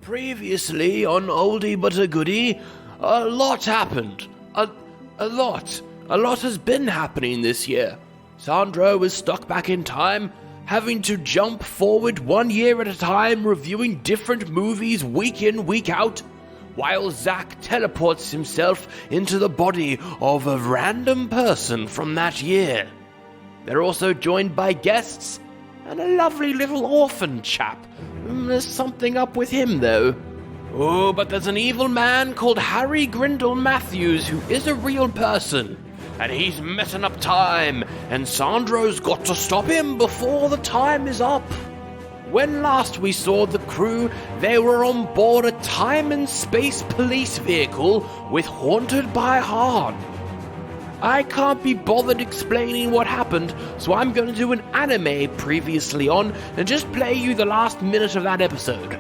Previously on Oldie But a Goodie, a lot happened. A lot. A lot has been happening this year. Sandro was stuck back in time, having to jump forward 1 year at a time, reviewing different movies week in, week out, while Zach teleports himself into the body of a random person from that year. They're also joined by guests and a lovely little orphan chap. There's something up with him, though. Oh, but there's an evil man called Harry Grindle Matthews who is a real person, and he's messing up time, and Sandro's got to stop him before the time is up. When last we saw the crew, they were on board a time and space police vehicle with Haunted by Han. I can't be bothered explaining what happened, so I'm going to do an anime previously on and just play you the last minute of that episode.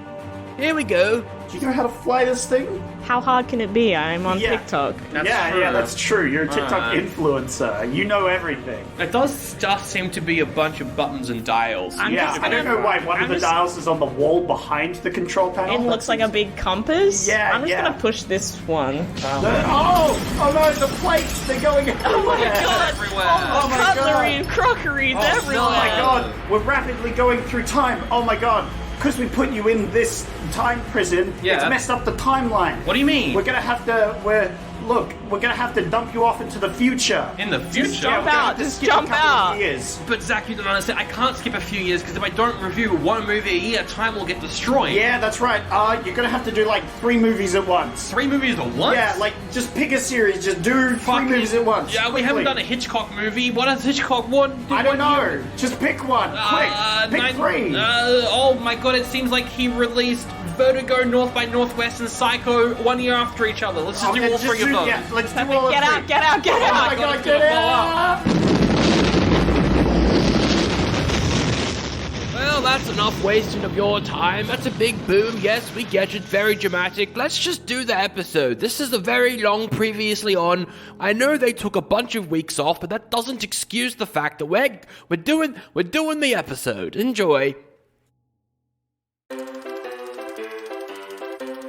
Here we go. Do you know how to fly this thing? How hard can it be? I'm on TikTok. That's true. You're a TikTok influencer. You know everything. It does just seem to be a bunch of buttons and dials. I don't know why one of the dials is on the wall behind the control panel. It looks like a big compass. Yeah, I'm just going to push this one. Oh no, the plates, they're going everywhere. Oh my god. Everywhere. Oh my Cutlery god. and crockery everywhere. Oh my god, we're rapidly going through time. Oh my god. Because we put you in this time prison, it's messed up the timeline. What do you mean? We're gonna have to dump you off into the future. In the future? Jump out, just jump out. But Zach, you don't understand. I can't skip a few years because if I don't review one movie a year, time will get destroyed. Yeah, that's right. You're gonna have to do like 3 movies at once. 3 movies at once? Yeah, like just pick a series. Just do 3 movies at once. Yeah, we haven't done a Hitchcock movie. What has Hitchcock won? I don't know. Just pick one. Quick. Pick 3. Oh my god, it seems like he released Vertigo, North by Northwest, and Psycho 1 year after each other. Let's just do all 3 of those. Yeah, let's do all Get out, get out, get out! Oh my god, get out! Well, that's enough wasting of your time. That's a big boom. Yes, we get it. Very dramatic. Let's just do the episode. This is a very long previously on. I know they took a bunch of weeks off, but that doesn't excuse the fact that we're doing the episode. Enjoy.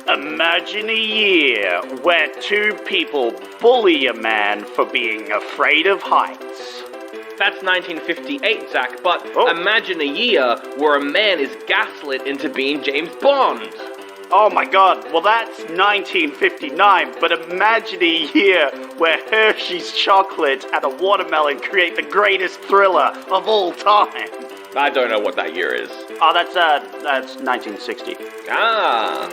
Imagine a year where 2 people bully a man for being afraid of heights. That's 1958, Zach, but imagine a year where a man is gaslit into being James Bond. Oh my god, well that's 1959, but imagine a year where Hershey's chocolate and a watermelon create the greatest thriller of all time. I don't know what that year is. Oh, that's 1960. Ah.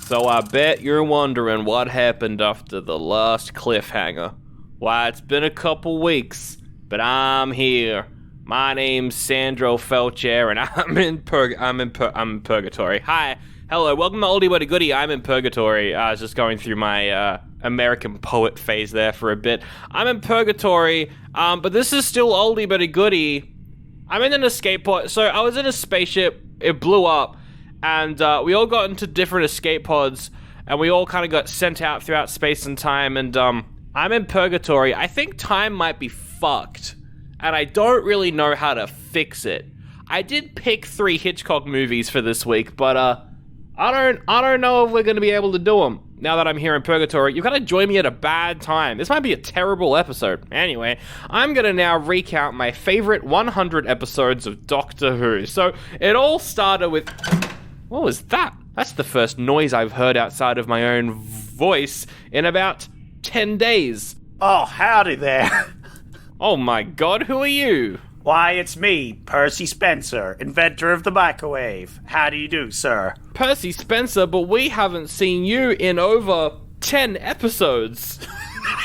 So I bet you're wondering what happened after the last cliffhanger. Why, it's been a couple weeks, but I'm here. My name's Sandro Felcher, and I'm in purgatory. Hi, hello, welcome to Oldie But a Goodie. I'm in purgatory. I was just going through my American poet phase there for a bit. I'm in purgatory, but this is still Oldie But a Goodie. I'm in an escape pod. So I was in a spaceship. It blew up. And we all got into different escape pods, and we all kind of got sent out throughout space and time, and I'm in purgatory. I think time might be fucked, and I don't really know how to fix it. I did pick 3 Hitchcock movies for this week, but I don't know if we're going to be able to do them. Now that I'm here in purgatory, you've got to join me at a bad time. This might be a terrible episode. Anyway, I'm going to now recount my favorite 100 episodes of Doctor Who. So it all started with... What was that? That's the first noise I've heard outside of my own voice in about 10 days. Oh, howdy there. Oh my god, who are you? Why, it's me, Percy Spencer, inventor of the microwave. How do you do, sir? Percy Spencer, but we haven't seen you in over 10 episodes.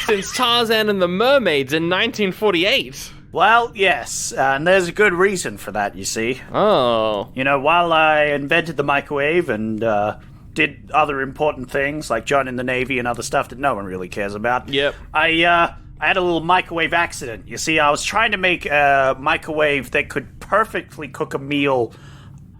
Since Tarzan and the Mermaids in 1948. Well, yes, and there's a good reason for that, you see. Oh. You know, while I invented the microwave and did other important things, like joining the Navy and other stuff that no one really cares about, Yep. I I had a little microwave accident. You see, I was trying to make a microwave that could perfectly cook a meal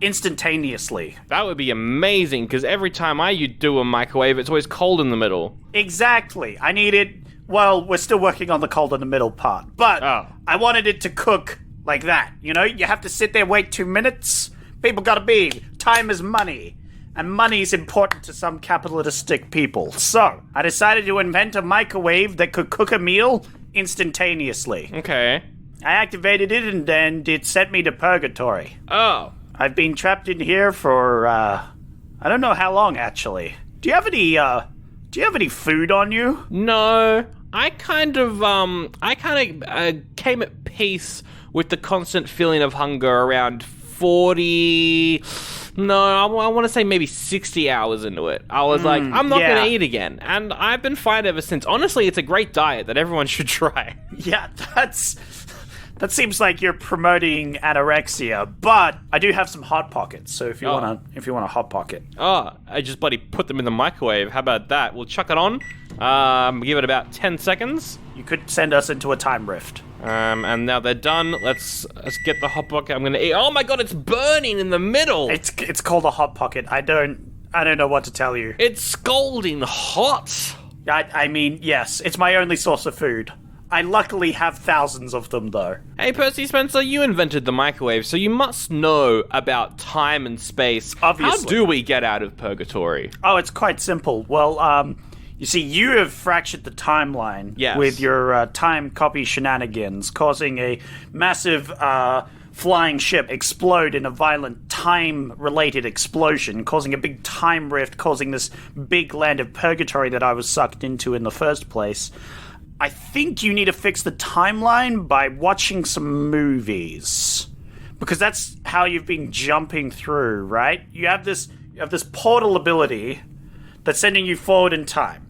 instantaneously. That would be amazing, because every time I do a microwave, it's always cold in the middle. Exactly. I needed... Well, we're still working on the cold in the middle part, but I wanted it to cook like that. You know, you have to sit there, wait 2 minutes. People gotta be. Time is money. And money is important to some capitalistic people. So, I decided to invent a microwave that could cook a meal instantaneously. Okay. I activated it, and then it sent me to purgatory. Oh. I've been trapped in here for, I don't know how long, actually. Do you have any food on you? No. I kind of came at peace with the constant feeling of hunger around 40... No, I want to say maybe 60 hours into it. I was like, I'm not going to eat again. And I've been fine ever since. Honestly, it's a great diet that everyone should try. Yeah, that seems like you're promoting anorexia, but I do have some Hot Pockets, so if you want a Hot Pocket. Oh, I just bloody put them in the microwave. How about that? We'll chuck it on. Give it about 10 seconds. You could send us into a time rift. And now they're done. Let's get the Hot Pocket. I'm gonna eat. Oh my god, it's burning in the middle. It's called a Hot Pocket. I don't know what to tell you. It's scalding hot. I mean, yes, it's my only source of food. I luckily have thousands of them, though. Hey, Percy Spencer, you invented the microwave, so you must know about time and space. Obviously. How do we get out of purgatory? Oh, it's quite simple. Well, you see, you have fractured the timeline with your time copy shenanigans, causing a massive flying ship explode in a violent time-related explosion, causing a big time rift, causing this big land of purgatory that I was sucked into in the first place. I think you need to fix the timeline by watching some movies. Because that's how you've been jumping through, right? You have this portal ability that's sending you forward in time.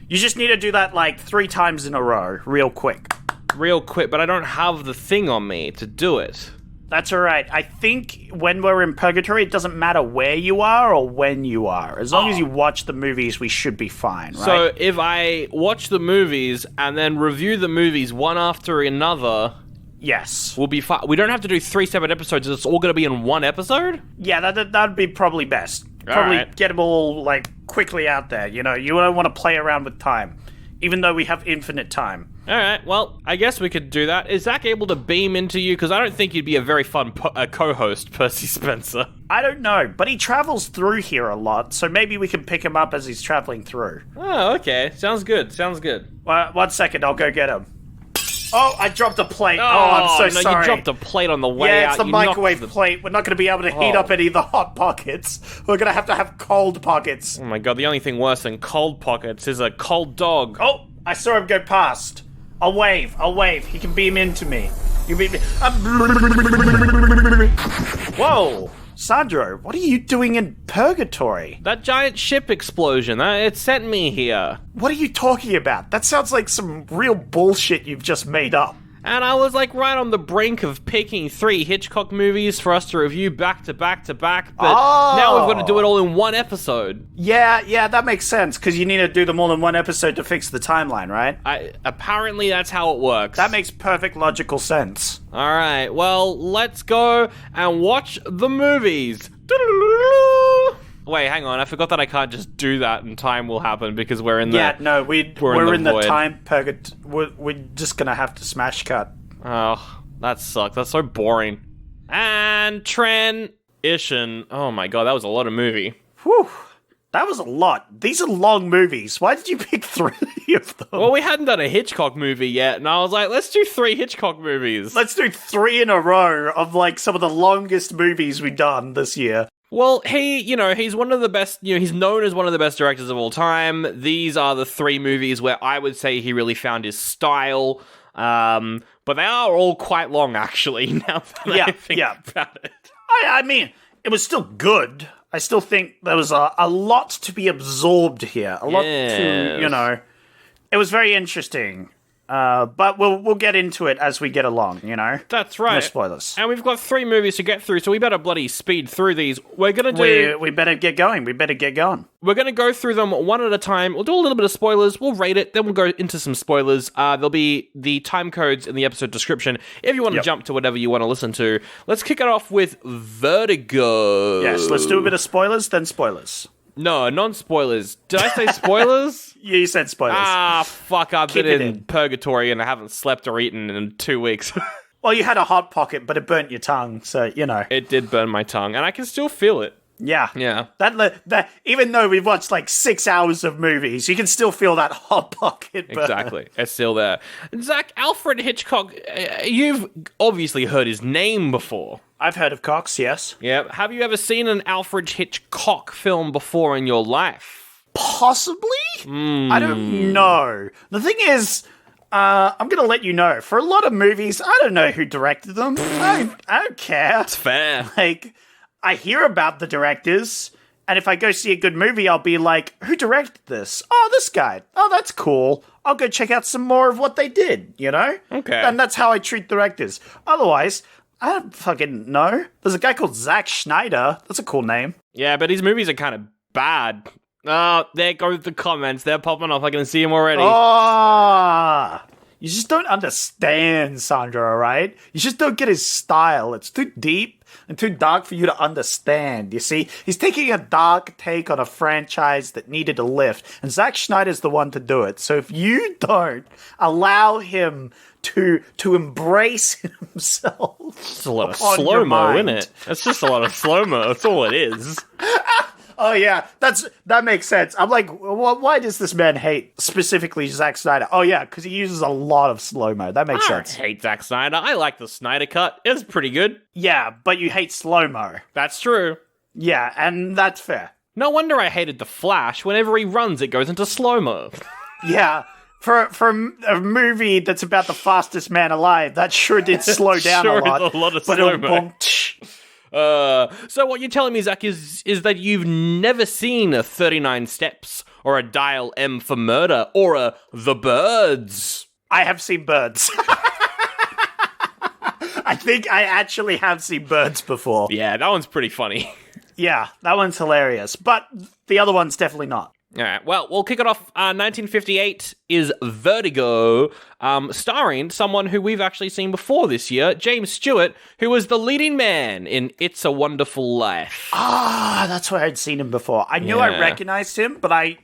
You just need to do that like 3 times in a row, real quick. Real quick, but I don't have the thing on me to do it. That's alright. I think when we're in purgatory, it doesn't matter where you are or when you are. As long as you watch the movies, we should be fine, right? So if I watch the movies and then review the movies one after another... Yes. We'll be fine. We don't have to do 3 separate episodes. It's all going to be in one episode? Yeah, that'd be probably best. Probably get them all, like, quickly out there, you know? You don't want to play around with time, even though we have infinite time. Alright, well, I guess we could do that. Is Zach able to beam into you? Because I don't think you'd be a very fun co-host, Percy Spencer. I don't know, but he travels through here a lot, so maybe we can pick him up as he's traveling through. Oh, okay. Sounds good. 1 second, I'll go get him. Oh, I dropped a plate. Oh, I'm so sorry. You dropped a plate on the way out. Yeah, it's the microwave plate. We're not going to be able to heat up any of the Hot Pockets. We're going to have cold pockets. Oh my god, the only thing worse than cold pockets is a cold dog. Oh, I saw him go past. I'll wave. He can beam into me. You beam me. Whoa. Sandro, what are you doing in purgatory? That giant ship explosion, it sent me here. What are you talking about? That sounds like some real bullshit you've just made up. And I was like right on the brink of picking 3 Hitchcock movies for us to review back to back to back, but now we've got to do it all in one episode. Yeah, that makes sense, because you need to do them all in one episode to fix the timeline, right? Apparently that's how it works. That makes perfect logical sense. Alright, well, let's go and watch the movies. Wait, hang on, I forgot that I can't just do that and time will happen because we're in the... Yeah, no, we're in the void. time we're just gonna have to smash cut. Oh, that sucks. That's so boring. And transition. Oh my god, that was a lot of movie. Whew. That was a lot. These are long movies. Why did you pick 3 of them? Well, we hadn't done a Hitchcock movie yet, and I was like, let's do 3 Hitchcock movies. Let's do 3 in a row of, like, some of the longest movies we've done this year. Well, he's one of the best, he's known as one of the best directors of all time. These are the 3 movies where I would say he really found his style. But they are all quite long, actually, now that I think about it. I mean, it was still good. I still think there was a lot to be absorbed here. A lot to, it was very interesting. But we'll get into it as we get along, That's right. No spoilers. And we've got 3 movies to get through, so we better bloody speed through these. We're gonna do... We better get going. We're gonna go through them one at a time. We'll do a little bit of spoilers, we'll rate it, then we'll go into some spoilers. There'll be the time codes in the episode description if you want to jump to whatever you want to listen to. Let's kick it off with Vertigo. Yes, let's do a bit of spoilers, then spoilers. No, non-spoilers. Did I say spoilers? Yeah, you said spoilers. Fuck, I've Keep been it in purgatory and I haven't slept or eaten in 2 weeks. Well, you had a hot pocket, but it burnt your tongue, so, It did burn my tongue, and I can still feel it. Yeah. Yeah. That even though we've watched like 6 hours of movies, you can still feel that hot pocket burn. Exactly. It's still there. Zach, Alfred Hitchcock, you've obviously heard his name before. I've heard of Cox, yes. Yeah. Have you ever seen an Alfred Hitchcock film before in your life? Possibly? I don't know. The thing is, I'm going to let you know, for a lot of movies, I don't know who directed them. I don't care. It's fair. Like, I hear about the directors, and if I go see a good movie, I'll be like, who directed this? Oh, this guy. Oh, that's cool. I'll go check out some more of what they did, Okay. And that's how I treat directors. Otherwise, I don't fucking know. There's a guy called Zack Snyder. That's a cool name. Yeah, but his movies are kind of bad. Oh, there go the comments. They're popping off. I can see them already. You just don't understand Sandra, all right? You just don't get his style. It's too deep and too dark for you to understand, you see? He's taking a dark take on a franchise that needed a lift, and Zack Snyder's the one to do it. So if you don't allow him to embrace himself... It's a lot of slow-mo, isn't it? It's just a lot of slow-mo. That's all it is. Oh, yeah, that makes sense. I'm like, why does this man hate specifically Zack Snyder? Oh, yeah, because he uses a lot of slow-mo. That makes sense. I hate Zack Snyder. I like the Snyder Cut. It's pretty good. Yeah, but you hate slow-mo. That's true. Yeah, and that's fair. No wonder I hated The Flash. Whenever he runs, it goes into slow-mo. Yeah, for a movie that's about the fastest man alive, that sure did slow down a lot. A lot of slow-mo. So what you're telling me, Zach, is that you've never seen a 39 Steps, or a Dial M for Murder, or a The Birds? I have seen Birds. I think I actually have seen Birds before. Yeah, that one's pretty funny. Yeah, that one's hilarious. But the other one's definitely not. All right, well, we'll kick it off. 1958 is Vertigo, starring someone who we've actually seen before this year, James Stewart, who was the leading man in It's a Wonderful Life. That's where I'd seen him before. I knew I recognized him, but I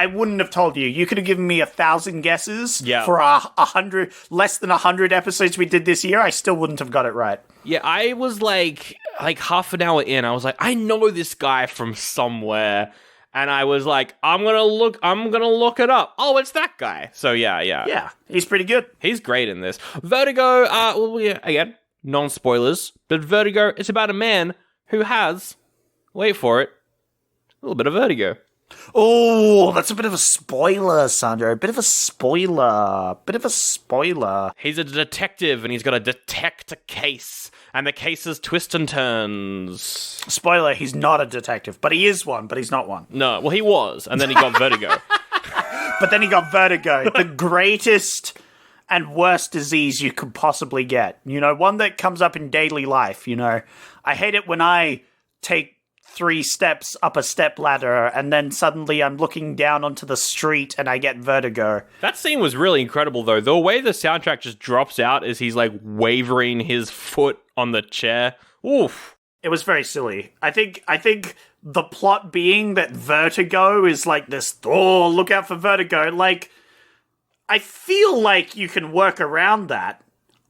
wouldn't have told you. You could have given me 1,000 guesses for 100, less than 100 episodes we did this year. I still wouldn't have got it right. Yeah, I was like half an hour in, I was like, I know this guy from somewhere. And I was like, I'm gonna look it up. Oh, it's that guy. So yeah. Yeah, he's pretty good. He's great in this. Vertigo, again, non-spoilers, but Vertigo, it's about a man who has, wait for it, a little bit of vertigo. Oh, that's a bit of a spoiler, Sandro. A bit of a spoiler. He's a detective, and he's got to detect a case, and the cases twist and turns. Spoiler, he's not a detective, but he is one, but he's not one. No, well, he was, and then he got vertigo. But then he got vertigo, the greatest and worst disease you could possibly get. One that comes up in daily life, I hate it when I take 3 steps up a step ladder and then suddenly I'm looking down onto the street and I get vertigo. That scene was really incredible, though. The way the soundtrack just drops out as he's like wavering his foot on the chair. Oof. It was very silly. I think the plot being that vertigo is like this, oh, look out for vertigo. Like, I feel like you can work around that.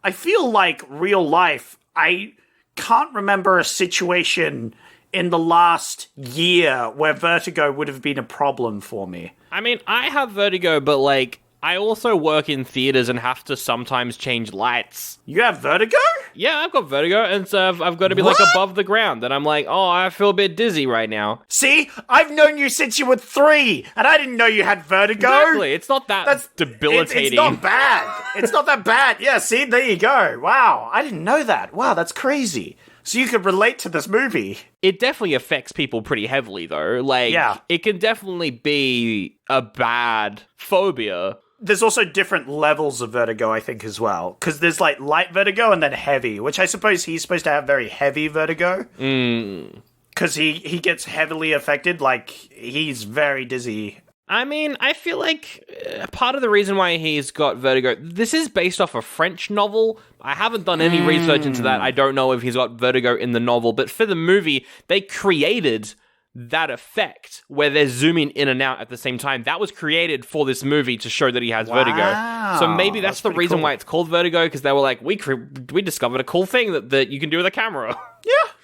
I feel like real life, I can't remember a situation in the last year where vertigo would have been a problem for me. I mean, I have vertigo, but like, I also work in theaters and have to sometimes change lights. You have vertigo? Yeah, I've got vertigo, and so I've got to be like above the ground, and I'm like, oh, I feel a bit dizzy right now. See? I've known you since you were 3, and I didn't know you had vertigo. Exactly, it's not that debilitating. It's not bad. It's not that bad. Yeah, see? There you go. Wow, I didn't know that. Wow, that's crazy. So you could relate to this movie. It definitely affects people pretty heavily, though. Like, it can definitely be a bad phobia. there's also different levels of vertigo, I think, as well. Because there's, like, light vertigo and then heavy, which I suppose he's supposed to have very heavy vertigo. Because he gets heavily affected. Like, he's very dizzy. I mean, I feel like part of the reason why he's got vertigo, this is based off a French novel. I haven't done any research into that. I don't know if he's got vertigo in the novel, but for the movie, they created that effect where they're zooming in and out at the same time. That was created for this movie to show that he has vertigo. So maybe that's the reason why it's called vertigo, because they were like, we discovered a cool thing that you can do with a camera.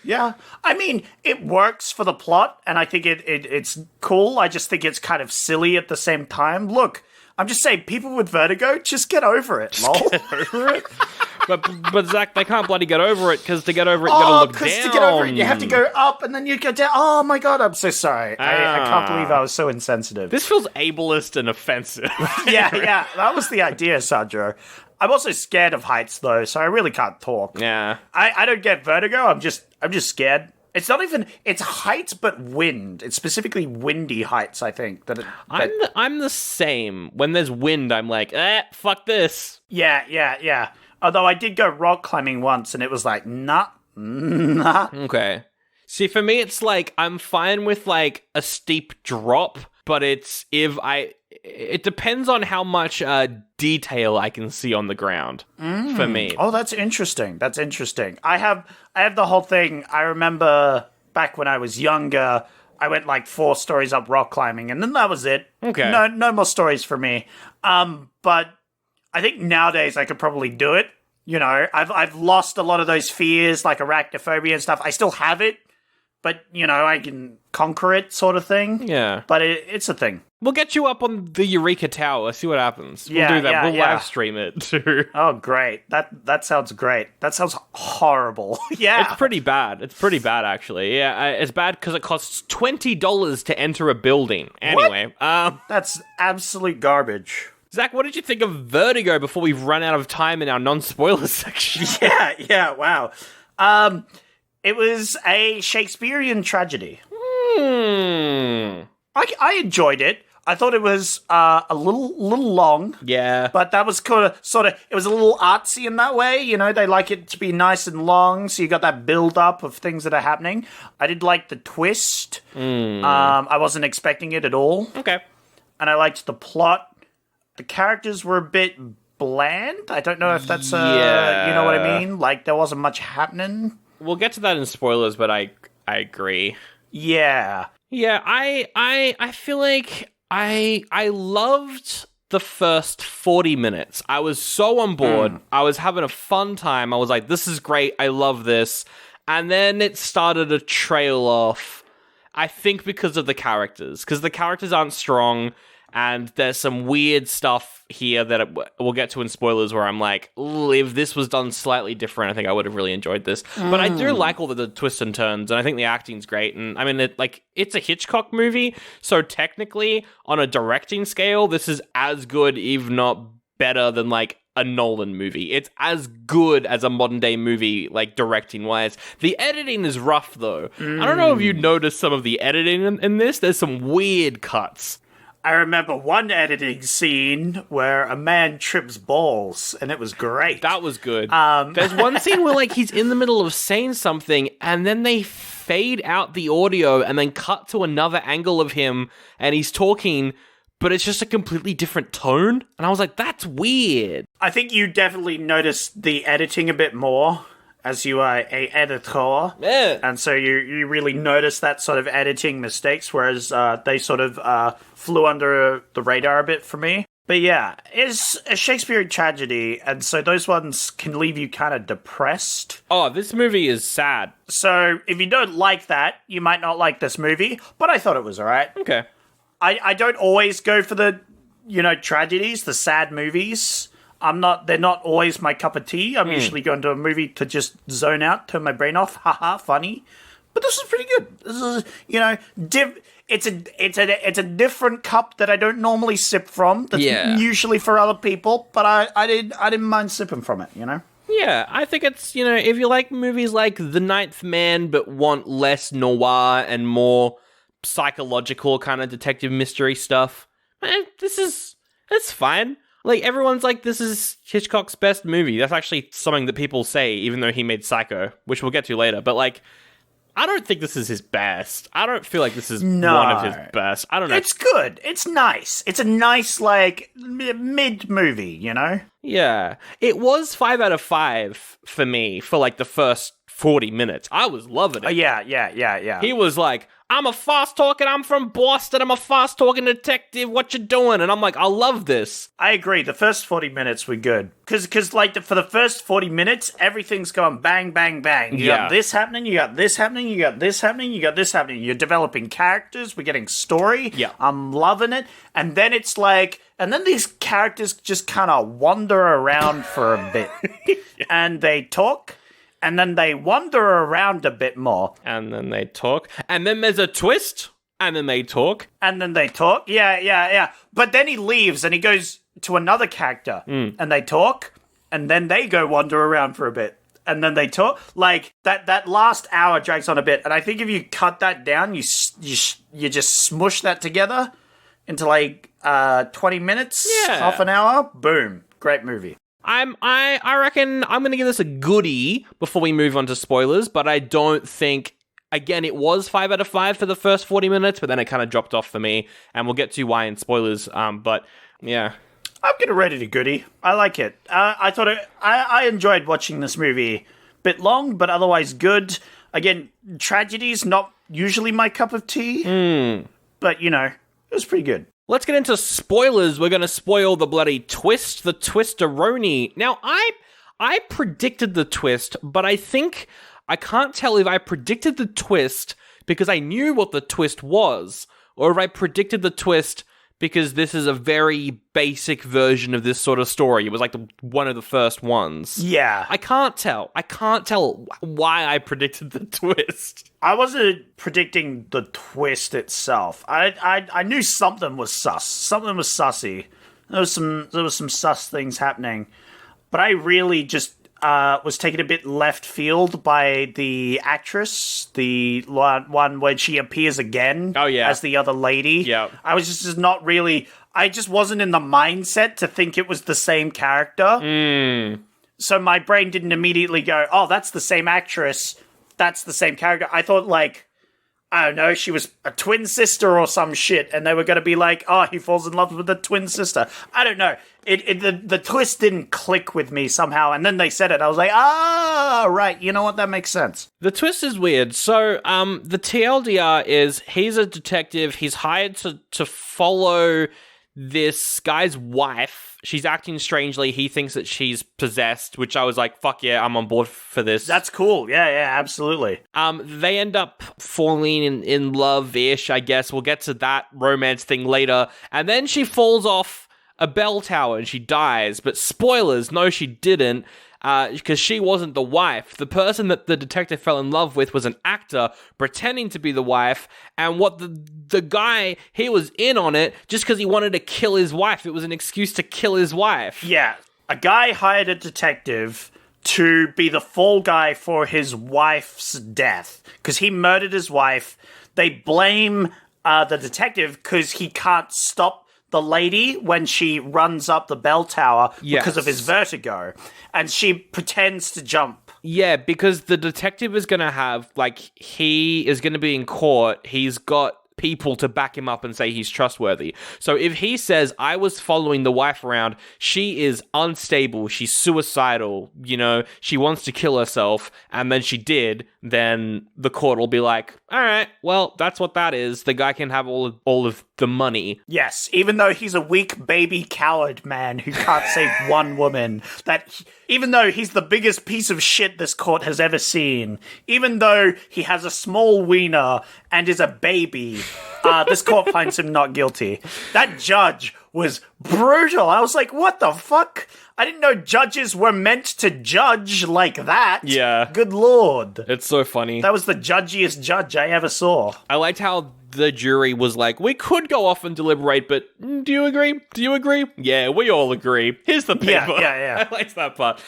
Yeah. I mean, it works for the plot, and I think it's cool. I just think it's kind of silly at the same time. Look, I'm just saying, people with vertigo, just get over it, lol. Get over it? But Zach, they can't bloody get over it, because to get over it, you gotta look down. Because to get over it, you have to go up, and then you go down. Oh my god, I'm so sorry. I can't believe I was so insensitive. This feels ableist and offensive. Yeah, that was the idea, Sandro. I'm also scared of heights, though, so I really can't talk. Yeah. I don't get vertigo, I'm just scared. It's not even, it's heights, but wind. It's specifically windy heights, I think. I'm the same. When there's wind, I'm like, fuck this. Yeah. Although I did go rock climbing once, and it was like, nah. Okay. See, for me, it's like, I'm fine with, like, a steep drop, but it depends on how much detail I can see on the ground for me. Oh, that's interesting. I have the whole thing. I remember back when I was younger, I went like 4 stories up rock climbing, and then that was it. Okay. No more stories for me. But I think nowadays I could probably do it. You know, I've lost a lot of those fears, like arachnophobia and stuff. I still have it, but, you know, I can conquer it, sort of thing. Yeah. But it's a thing. We'll get you up on the Eureka Tower, see what happens. We'll do that. We'll live stream it, too. Oh, great. That sounds great. That sounds horrible. Yeah. It's pretty bad. Actually. Yeah, it's bad because it costs $20 to enter a building. Anyway. That's absolute garbage. Zach, what did you think of Vertigo before we've run out of time in our non-spoiler section? Yeah, wow. It was a Shakespearean tragedy. I enjoyed it. I thought it was a little long. Yeah. But that was sort of, it was a little artsy in that way. You know, they like it to be nice and long, so you got that build-up of things that are happening. I did like the twist. I wasn't expecting it at all. Okay. And I liked the plot. The characters were a bit bland. I don't know if that's, you know what I mean? Like, there wasn't much happening. We'll get to that in spoilers, but I agree. Yeah. Yeah, I feel like I loved the first 40 minutes. I was so on board. I was having a fun time. I was like, this is great. I love this. And then it started to trail off, I think because of the characters. Because the characters aren't strong. And there's some weird stuff here that we'll get to in spoilers where I'm like, if this was done slightly different, I think I would have really enjoyed this. But I do like all the twists and turns, and I think the acting's great. And I mean, it's a Hitchcock movie, so technically, on a directing scale, this is as good, if not better, than like a Nolan movie. It's as good as a modern day movie, like directing wise. The editing is rough, though. I don't know if you noticed some of the editing in this. There's some weird cuts. I remember one editing scene where a man trips balls, and it was great. That was good. There's one scene where, like, he's in the middle of saying something, and then they fade out the audio and then cut to another angle of him, and he's talking, but it's just a completely different tone. And I was like, that's weird. I think you definitely noticed the editing a bit more, as you are a editor. Yeah. And so you really notice that sort of editing mistakes, whereas they sort of flew under the radar a bit for me. But yeah, it's a Shakespeare tragedy, and so those ones can leave you kind of depressed. Oh, this movie is sad. So if you don't like that, you might not like this movie, but I thought it was alright. Okay. I don't always go for the, tragedies, the sad movies. They're not always my cup of tea. I'm usually going to a movie to just zone out, turn my brain off. Haha, funny. But this is pretty good. This is, it's a different cup that I don't normally sip from. That's usually for other people, but I didn't mind sipping from it, Yeah, I think it's, if you like movies like The Ninth Man, but want less noir and more psychological kind of detective mystery stuff, it's fine. Like, everyone's like, this is Hitchcock's best movie. That's actually something that people say, even though he made Psycho, which we'll get to later. But, like, I don't think this is his best. I don't feel like this is one of his best. I don't know. It's good. It's nice. It's a nice, like, mid movie, you know? Yeah. It was 5 out of 5 for me for, like, the first 40 minutes. I was loving it. Yeah. He was like, I'm a fast-talking, I'm from Boston, I'm a fast-talking detective, what you doing? And I'm like, I love this. I agree. The first 40 minutes were good. Because like, for the first 40 minutes, everything's going bang, bang, bang. You got this happening, you got this happening, you got this happening, you got this happening. You're developing characters, we're getting story. Yeah. I'm loving it. And then it's like... And then these characters just kind of wander around for a bit. And they talk... And then they wander around a bit more. And then they talk. And then there's a twist. And then they talk. And then they talk. Yeah. But then he leaves and he goes to another character. And they talk. And then they go wander around for a bit. And then they talk. Like, that last hour drags on a bit. And I think if you cut that down, you just smush that together into, like, 20 minutes, half an hour. Boom. Great movie. I reckon I'm going to give this a goodie before we move on to spoilers, but I don't think, again, it was 5 out of 5 for the first 40 minutes, but then it kind of dropped off for me, and we'll get to why in spoilers, but yeah. I'm going to rate it a goodie. I like it. I enjoyed watching this movie. Bit long, but otherwise good. Again, tragedy's not usually my cup of tea, but, you know, it was pretty good. Let's get into spoilers. We're going to spoil the bloody twist, the twisteroni. Now, I predicted the twist, but I think I can't tell if I predicted the twist because I knew what the twist was, or if I predicted the twist because this is a very basic version of this sort of story. It was like one of the first ones. Yeah. I can't tell. I can't tell why I predicted the twist. I wasn't predicting the twist itself. I knew something was sus. Something was sussy. There was some sus things happening. But I really just was taken a bit left field by the actress, the one where she appears again as the other lady. Yeah. I was just not really... I just wasn't in the mindset to think it was the same character. So my brain didn't immediately go, oh, that's the same actress. That's the same character. I thought, like, I don't know, she was a twin sister or some shit, and they were going to be like, oh, he falls in love with the twin sister. I don't know. The twist didn't click with me somehow, and then they said it. I was like, right, you know what? That makes sense. The twist is weird. So, the TLDR is he's a detective. He's hired to follow this guy's wife. She's acting strangely. He thinks that she's possessed, which I was like, fuck yeah, I'm on board for this. That's cool. Yeah, absolutely. They end up falling in love-ish, I guess. We'll get to that romance thing later. And then she falls off a bell tower and she dies. But spoilers, no, she didn't. Because she wasn't the wife. The person that the detective fell in love with was an actor pretending to be the wife, and what the guy, he was in on it just because he wanted to kill his wife. It was an excuse to kill his wife. Yeah, a guy hired a detective to be the fall guy for his wife's death, because he murdered his wife. They blame the detective because he can't stop the lady when she runs up the bell tower because of his vertigo, and she pretends to jump. Yeah, because the detective is going to have, like, he is going to be in court. He's got people to back him up and say he's trustworthy. So if he says, I was following the wife around, she is unstable, she's suicidal, you know, she wants to kill herself, and then she did, then the court will be like, all right, well, that's what that is. The guy can have all of the money. Yes, even though he's a weak baby coward man who can't save one woman, even though he's the biggest piece of shit this court has ever seen, even though he has a small wiener and is a baby, this court finds him not guilty. That judge was brutal. I was like, what the fuck? I didn't know judges were meant to judge like that. Yeah. Good lord. It's so funny. That was the judgiest judge I ever saw. I liked how the jury was like, we could go off and deliberate, but do you agree? Do you agree? Yeah, we all agree. Here's the paper. Yeah. I liked that part.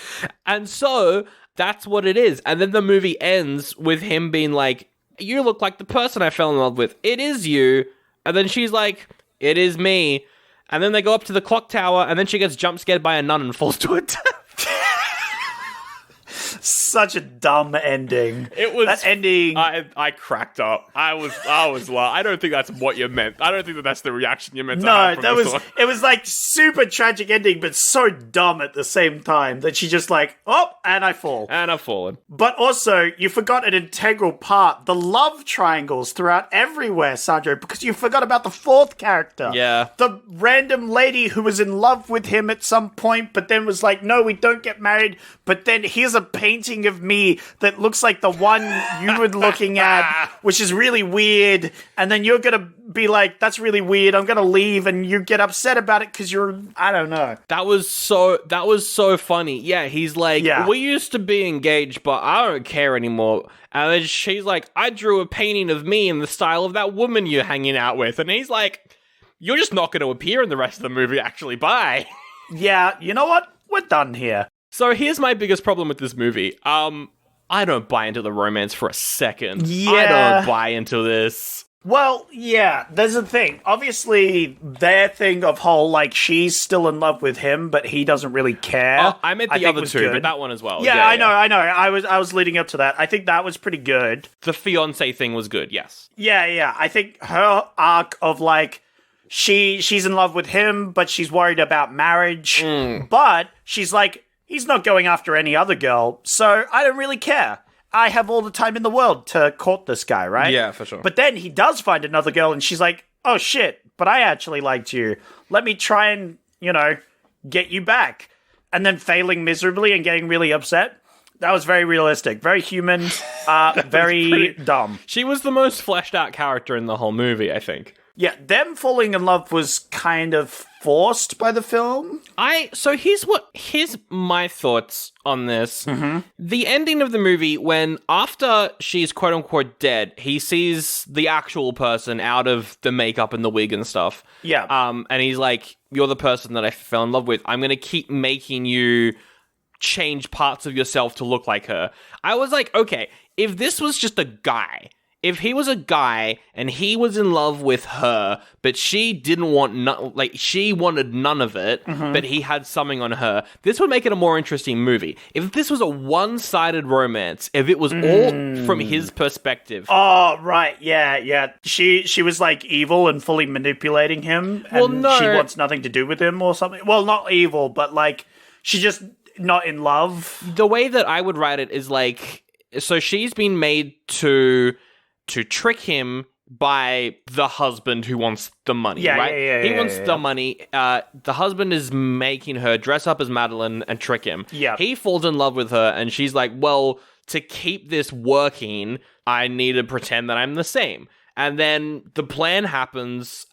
And so, that's what it is. And then the movie ends with him being like, you look like the person I fell in love with. It is you. And then she's like, it is me. And then they go up to the clock tower, and then she gets jump scared by a nun and falls to her death. Such a dumb ending. It was that ending. I cracked up. I was I don't think that's what you meant. I don't think that's the reaction you meant. No, it was like super tragic ending, but so dumb at the same time that she just like, oh, and I fall. And I've fallen. But also, you forgot an integral part, the love triangles throughout everywhere, Sandro, because you forgot about the fourth character. Yeah. The random lady who was in love with him at some point, but then was like, no, we don't get married, but then here's a painting of me that looks like the one you were looking at, which is really weird, and then you're gonna be like, that's really weird, I'm gonna leave, and you get upset about it because you're, I don't know. That was so funny. Yeah, he's like, we used to be engaged, but I don't care anymore. And then she's like, I drew a painting of me in the style of that woman you're hanging out with. And he's like, you're just not going to appear in the rest of the movie, actually, bye. Yeah, you know what? We're done here. So here's my biggest problem with this movie. I don't buy into the romance for a second. Yeah. I don't buy into this. Well, yeah, there's a thing. Obviously, their thing of whole, like, she's still in love with him, but he doesn't really care. Oh, I meant the other two, good. but that one as well. Yeah, I know. I was leading up to that. I think that was pretty good. The fiancé thing was good, yes. Yeah. I think her arc of, like, she's in love with him, but she's worried about marriage. But she's like, he's not going after any other girl, so I don't really care. I have all the time in the world to court this guy, right? Yeah, for sure. But then he does find another girl, and she's like, oh shit, but I actually liked you. Let me try and, get you back. And then failing miserably and getting really upset. That was very realistic, very human, very dumb. She was the most fleshed out character in the whole movie, I think. Yeah, them falling in love was kind of forced by the film. So here's my thoughts on this. Mm-hmm. The ending of the movie, when after she's quote unquote dead, he sees the actual person out of the makeup and the wig and stuff. Yeah. And he's like, you're the person that I fell in love with. I'm going to keep making you change parts of yourself to look like her. I was like, okay, if this was just a guy, if he was a guy and he was in love with her, but she didn't want she wanted none of it, but he had something on her, this would make it a more interesting movie. If this was a one-sided romance, if it was all from his perspective. Oh, right, yeah. She was like evil and fully manipulating him, and she wants nothing to do with him or something. Well, not evil, but like she just not in love. The way that I would write it is like, so she's been made to trick him by the husband who wants the money, right? He wants the money. The husband is making her dress up as Madeline and trick him. Yeah. He falls in love with her, and she's like, well, to keep this working, I need to pretend that I'm the same. And then the plan happens.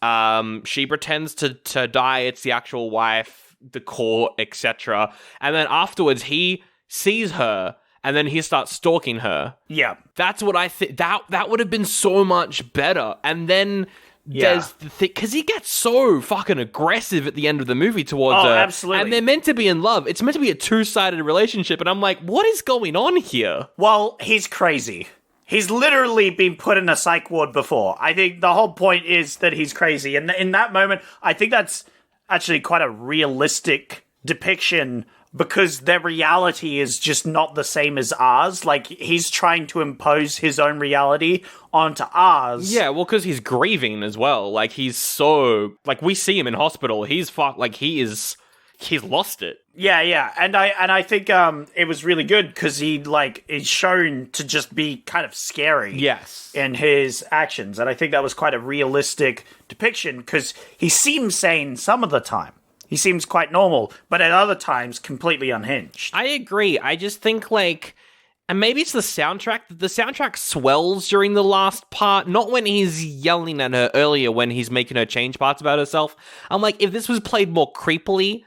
She pretends to die. It's the actual wife, the court, etc. And then afterwards, he sees her, and then he starts stalking her. Yeah. That's what I think. That would have been so much better. And then there's the thing, because he gets so fucking aggressive at the end of the movie towards her. Absolutely. And they're meant to be in love. It's meant to be a two-sided relationship. And I'm like, what is going on here? Well, he's crazy. He's literally been put in a psych ward before. I think the whole point is that he's crazy. And in that moment, I think that's actually quite a realistic depiction, because their reality is just not the same as ours. Like, he's trying to impose his own reality onto ours. Yeah, well, because he's grieving as well. Like, he's so... Like, we see him in hospital. He's he's lost it. Yeah. And I think it was really good because he, like, is shown to just be kind of scary. Yes. In his actions. And I think that was quite a realistic depiction, because he seems sane some of the time. He seems quite normal, but at other times, completely unhinged. I agree. I just think, like... And maybe it's the soundtrack. The soundtrack swells during the last part. Not when he's yelling at her earlier, when he's making her change parts about herself. I'm like, if this was played more creepily,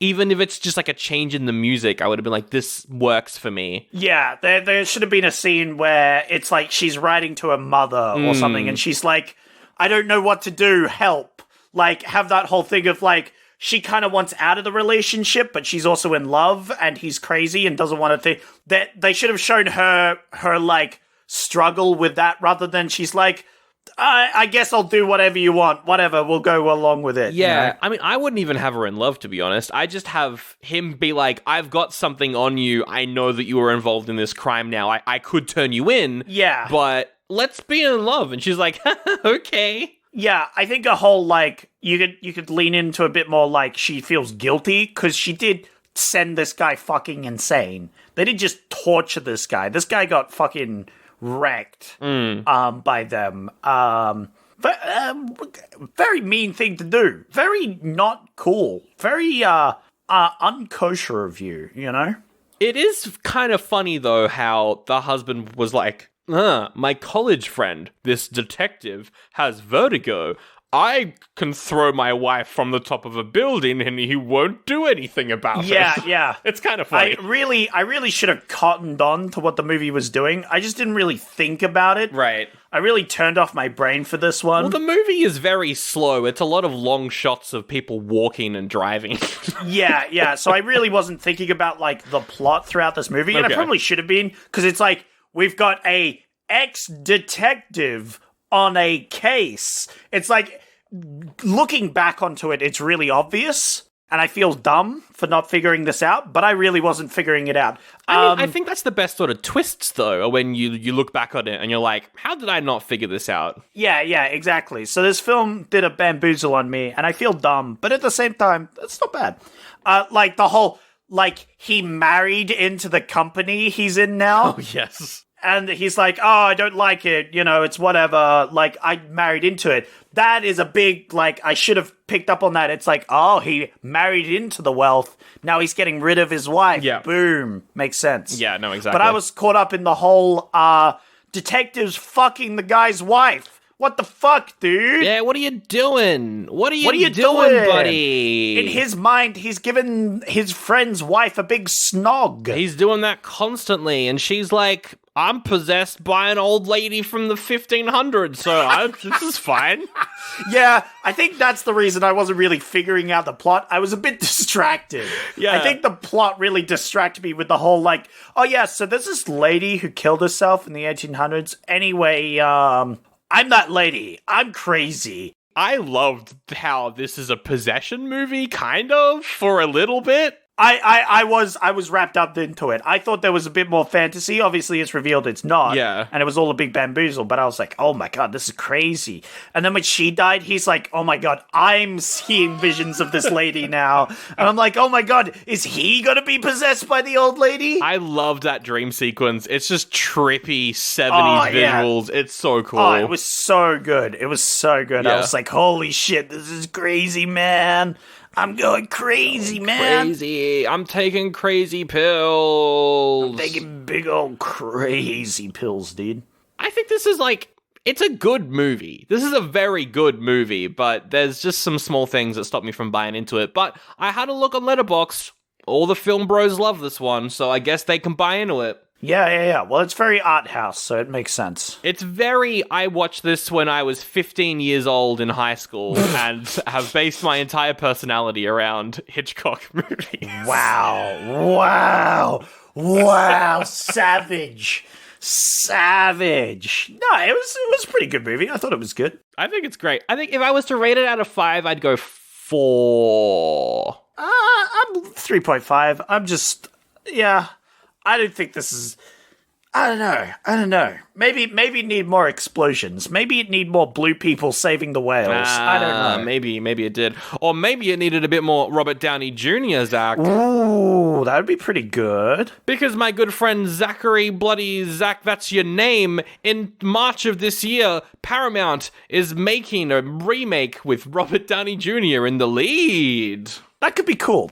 even if it's just like a change in the music, I would have been like, this works for me. Yeah, there should have been a scene where it's like she's writing to her mother or something, and she's like, I don't know what to do, help. Like, have that whole thing of, like, she kind of wants out of the relationship, but she's also in love, and he's crazy and doesn't want to think that they should have shown her like struggle with that, rather than she's like, I guess I'll do whatever you want. Whatever, we'll go along with it. Yeah, you know? I mean, I wouldn't even have her in love, to be honest. I just have him be like, I've got something on you. I know that you were involved in this crime now. I could turn you in. Yeah. But let's be in love. And she's like, okay. Yeah, I think a whole, like, you could lean into a bit more like she feels guilty, because she did send this guy fucking insane. They didn't just torture this guy. This guy got fucking wrecked by them. Very mean thing to do. Very not cool. Very unkosher of you, you know? It is kind of funny, though, how the husband was like, my college friend, this detective, has vertigo. I can throw my wife from the top of a building and he won't do anything about it. Yeah. It's kind of funny. I really should have cottoned on to what the movie was doing. I just didn't really think about it. Right. I really turned off my brain for this one. Well, the movie is very slow. It's a lot of long shots of people walking and driving. Yeah. So I really wasn't thinking about, like, the plot throughout this movie. And I probably should have been, because it's like, we've got a ex-detective on a case. It's like, looking back onto it, it's really obvious, and I feel dumb for not figuring this out, but I really wasn't figuring it out. I think that's the best sort of twists, though, when you look back on it and you're like, how did I not figure this out? Yeah, exactly. So this film did a bamboozle on me, and I feel dumb, but at the same time, it's not bad. Like, the whole, like, he married into the company he's in now. Oh, yes. And he's like, oh, I don't like it, you know, it's whatever, like, I married into it. That is a big, like, I should have picked up on that. It's like, oh, he married into the wealth, now he's getting rid of his wife. Yeah. Boom. Makes sense. Yeah, no, exactly. But I was caught up in the whole, detectives fucking the guy's wife. What the fuck, dude? Yeah, what are you doing? What are you doing, buddy? In his mind, he's given his friend's wife a big snog. He's doing that constantly, and she's like, I'm possessed by an old lady from the 1500s, so this is fine. Yeah, I think that's the reason I wasn't really figuring out the plot. I was a bit distracted. Yeah. I think the plot really distracted me with the whole, like, oh yeah, so there's this lady who killed herself in the 1800s. Anyway, I'm that lady. I'm crazy. I loved how this is a possession movie, kind of, for a little bit. I was wrapped up into it. I thought there was a bit more fantasy. Obviously, it's revealed it's not. Yeah. And it was all a big bamboozle, but I was like, oh my god, this is crazy. And then when she died, he's like, oh my god, I'm seeing visions of this lady now. And I'm like, oh my god, is he gonna be possessed by the old lady? I loved that dream sequence. It's just trippy 70s visuals. It's so cool. Oh, it was so good. I Yeah. was like, holy shit, this is crazy, man. I'm going crazy, man. Crazy. I'm taking crazy pills. I'm taking big old crazy pills, dude. I think this is like, it's a good movie. This is a very good movie, but there's just some small things that stop me from buying into it. But I had a look on Letterboxd. All the film bros love this one, so I guess they can buy into it. Yeah. Well, it's very art house, so it makes sense. It's very, I watched this when I was 15 years old in high school and have based my entire personality around Hitchcock movies. Wow. Savage. No, it was a pretty good movie. I thought it was good. I think it's great. I think if I was to rate it out of 5, I'd go 4. I'm 3.5. I'm just, yeah. I don't think this is. I don't know. Maybe it need more explosions. Maybe it need more blue people saving the whales. I don't know. Maybe it did, or maybe it needed a bit more Robert Downey Jr. Zach. Ooh, that would be pretty good. Because my good friend Zachary Bloody Zach, that's your name. In March of this year, Paramount is making a remake with Robert Downey Jr. in the lead. That could be cool.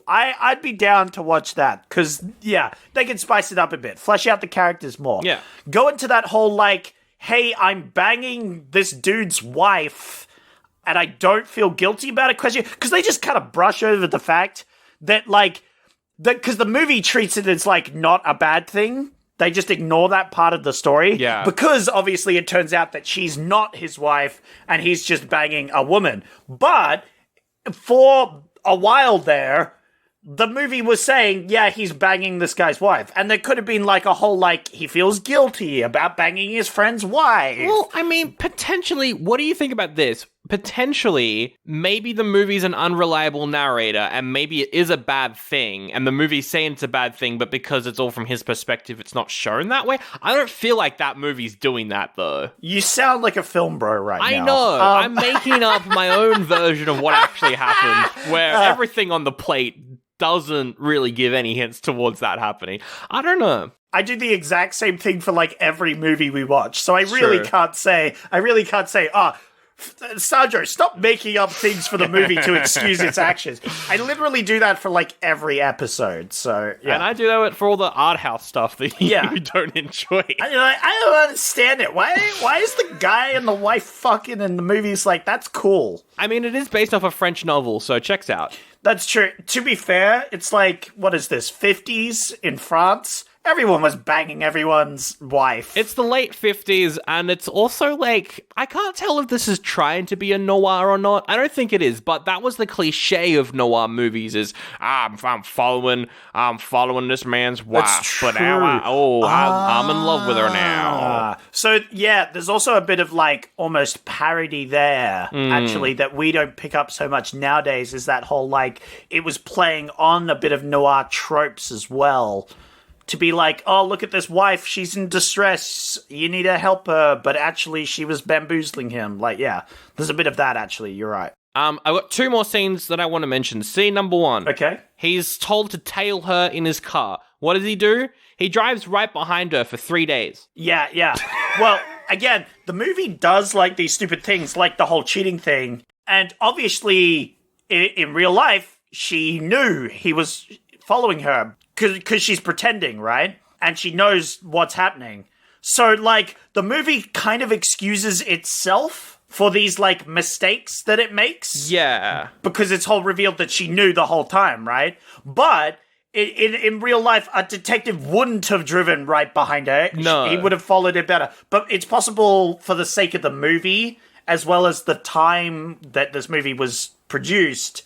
I'd be down to watch that, because, yeah, they can spice it up a bit. Flesh out the characters more. Yeah. Go into that whole, like, hey, I'm banging this dude's wife, and I don't feel guilty about it, because they just kind of brush over the fact that, like, because the movie treats it as, like, not a bad thing. They just ignore that part of the story. Yeah. Because, obviously, it turns out that she's not his wife, and he's just banging a woman. But for a while there, the movie was saying, yeah, he's banging this guy's wife. And there could have been like a whole, like, he feels guilty about banging his friend's wife. Well, I mean, potentially, what do you think about this? Potentially, maybe the movie's an unreliable narrator, and maybe it is a bad thing, and the movie's saying it's a bad thing, but because it's all from his perspective, it's not shown that way. I don't feel like that movie's doing that, though. You sound like a film bro right now. I know. I'm making up my own version of what actually happened, where everything on the plate doesn't really give any hints towards that happening. I don't know. I do the exact same thing for, like, every movie we watch, so I really can't say, Sandro, stop making up things for the movie to excuse its actions. I literally do that for, like, every episode, so, yeah. And I do that for all the art house stuff that you don't enjoy. I don't understand it. Why is the guy and the wife fucking in the movies like, that's cool? I mean, it is based off a French novel, so checks out. That's true. To be fair, it's like, what is this, 50s in France? Everyone was banging everyone's wife. It's the late 50s, and it's also like, I can't tell if this is trying to be a noir or not. I don't think it is, but that was the cliche of noir movies is, I'm following this man's wife, but now I'm in love with her now. So, yeah, there's also a bit of, like, almost parody there, actually, that we don't pick up so much nowadays, is that whole, like, it was playing on a bit of noir tropes as well. To be like, oh, look at this wife, she's in distress, you need to help her, but actually she was bamboozling him. Like, yeah, there's a bit of that, actually, you're right. I've got two more scenes that I want to mention. Scene number 1. Okay. He's told to tail her in his car. What does he do? He drives right behind her for 3 days. Yeah. Well, again, the movie does, like, these stupid things, like the whole cheating thing, and obviously, in real life, she knew he was following her. Because she's pretending, right? And she knows what's happening. So, like, the movie kind of excuses itself for these, like, mistakes that it makes. Yeah. Because it's all revealed that she knew the whole time, right? But in real life, a detective wouldn't have driven right behind her. No. He would have followed it better. But it's possible for the sake of the movie, as well as the time that this movie was produced.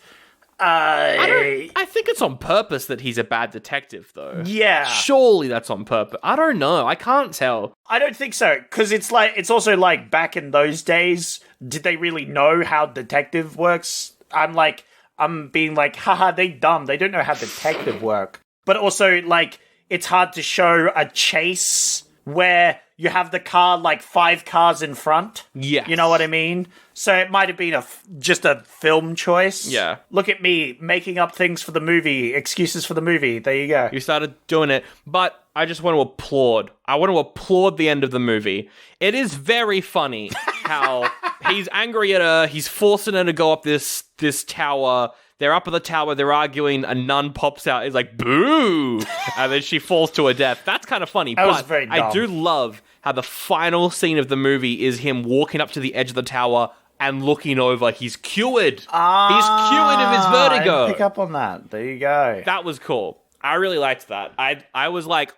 I think it's on purpose that he's a bad detective, though. Yeah. Surely that's on purpose. I don't know. I can't tell. I don't think so, because it's also like back in those days, did they really know how detective works? I'm being like, haha, they dumb. They don't know how detective work. But also, like, it's hard to show a chase where you have the car, like, 5 cars in front. Yes. You know what I mean? So it might have been just a film choice. Yeah. Look at me, making up things for the movie, excuses for the movie. There you go. You started doing it. But I just want to applaud. I want to applaud the end of the movie. It is very funny how he's angry at her. He's forcing her to go up this tower. They're up at the tower, they're arguing, a nun pops out, is like, boo! And then she falls to her death. That's kind of funny, that was very dumb. I do love how the final scene of the movie is him walking up to the edge of the tower and looking over. He's cured. He's cured of his vertigo. I didn't pick up on that. There you go. That was cool. I really liked that. I was like,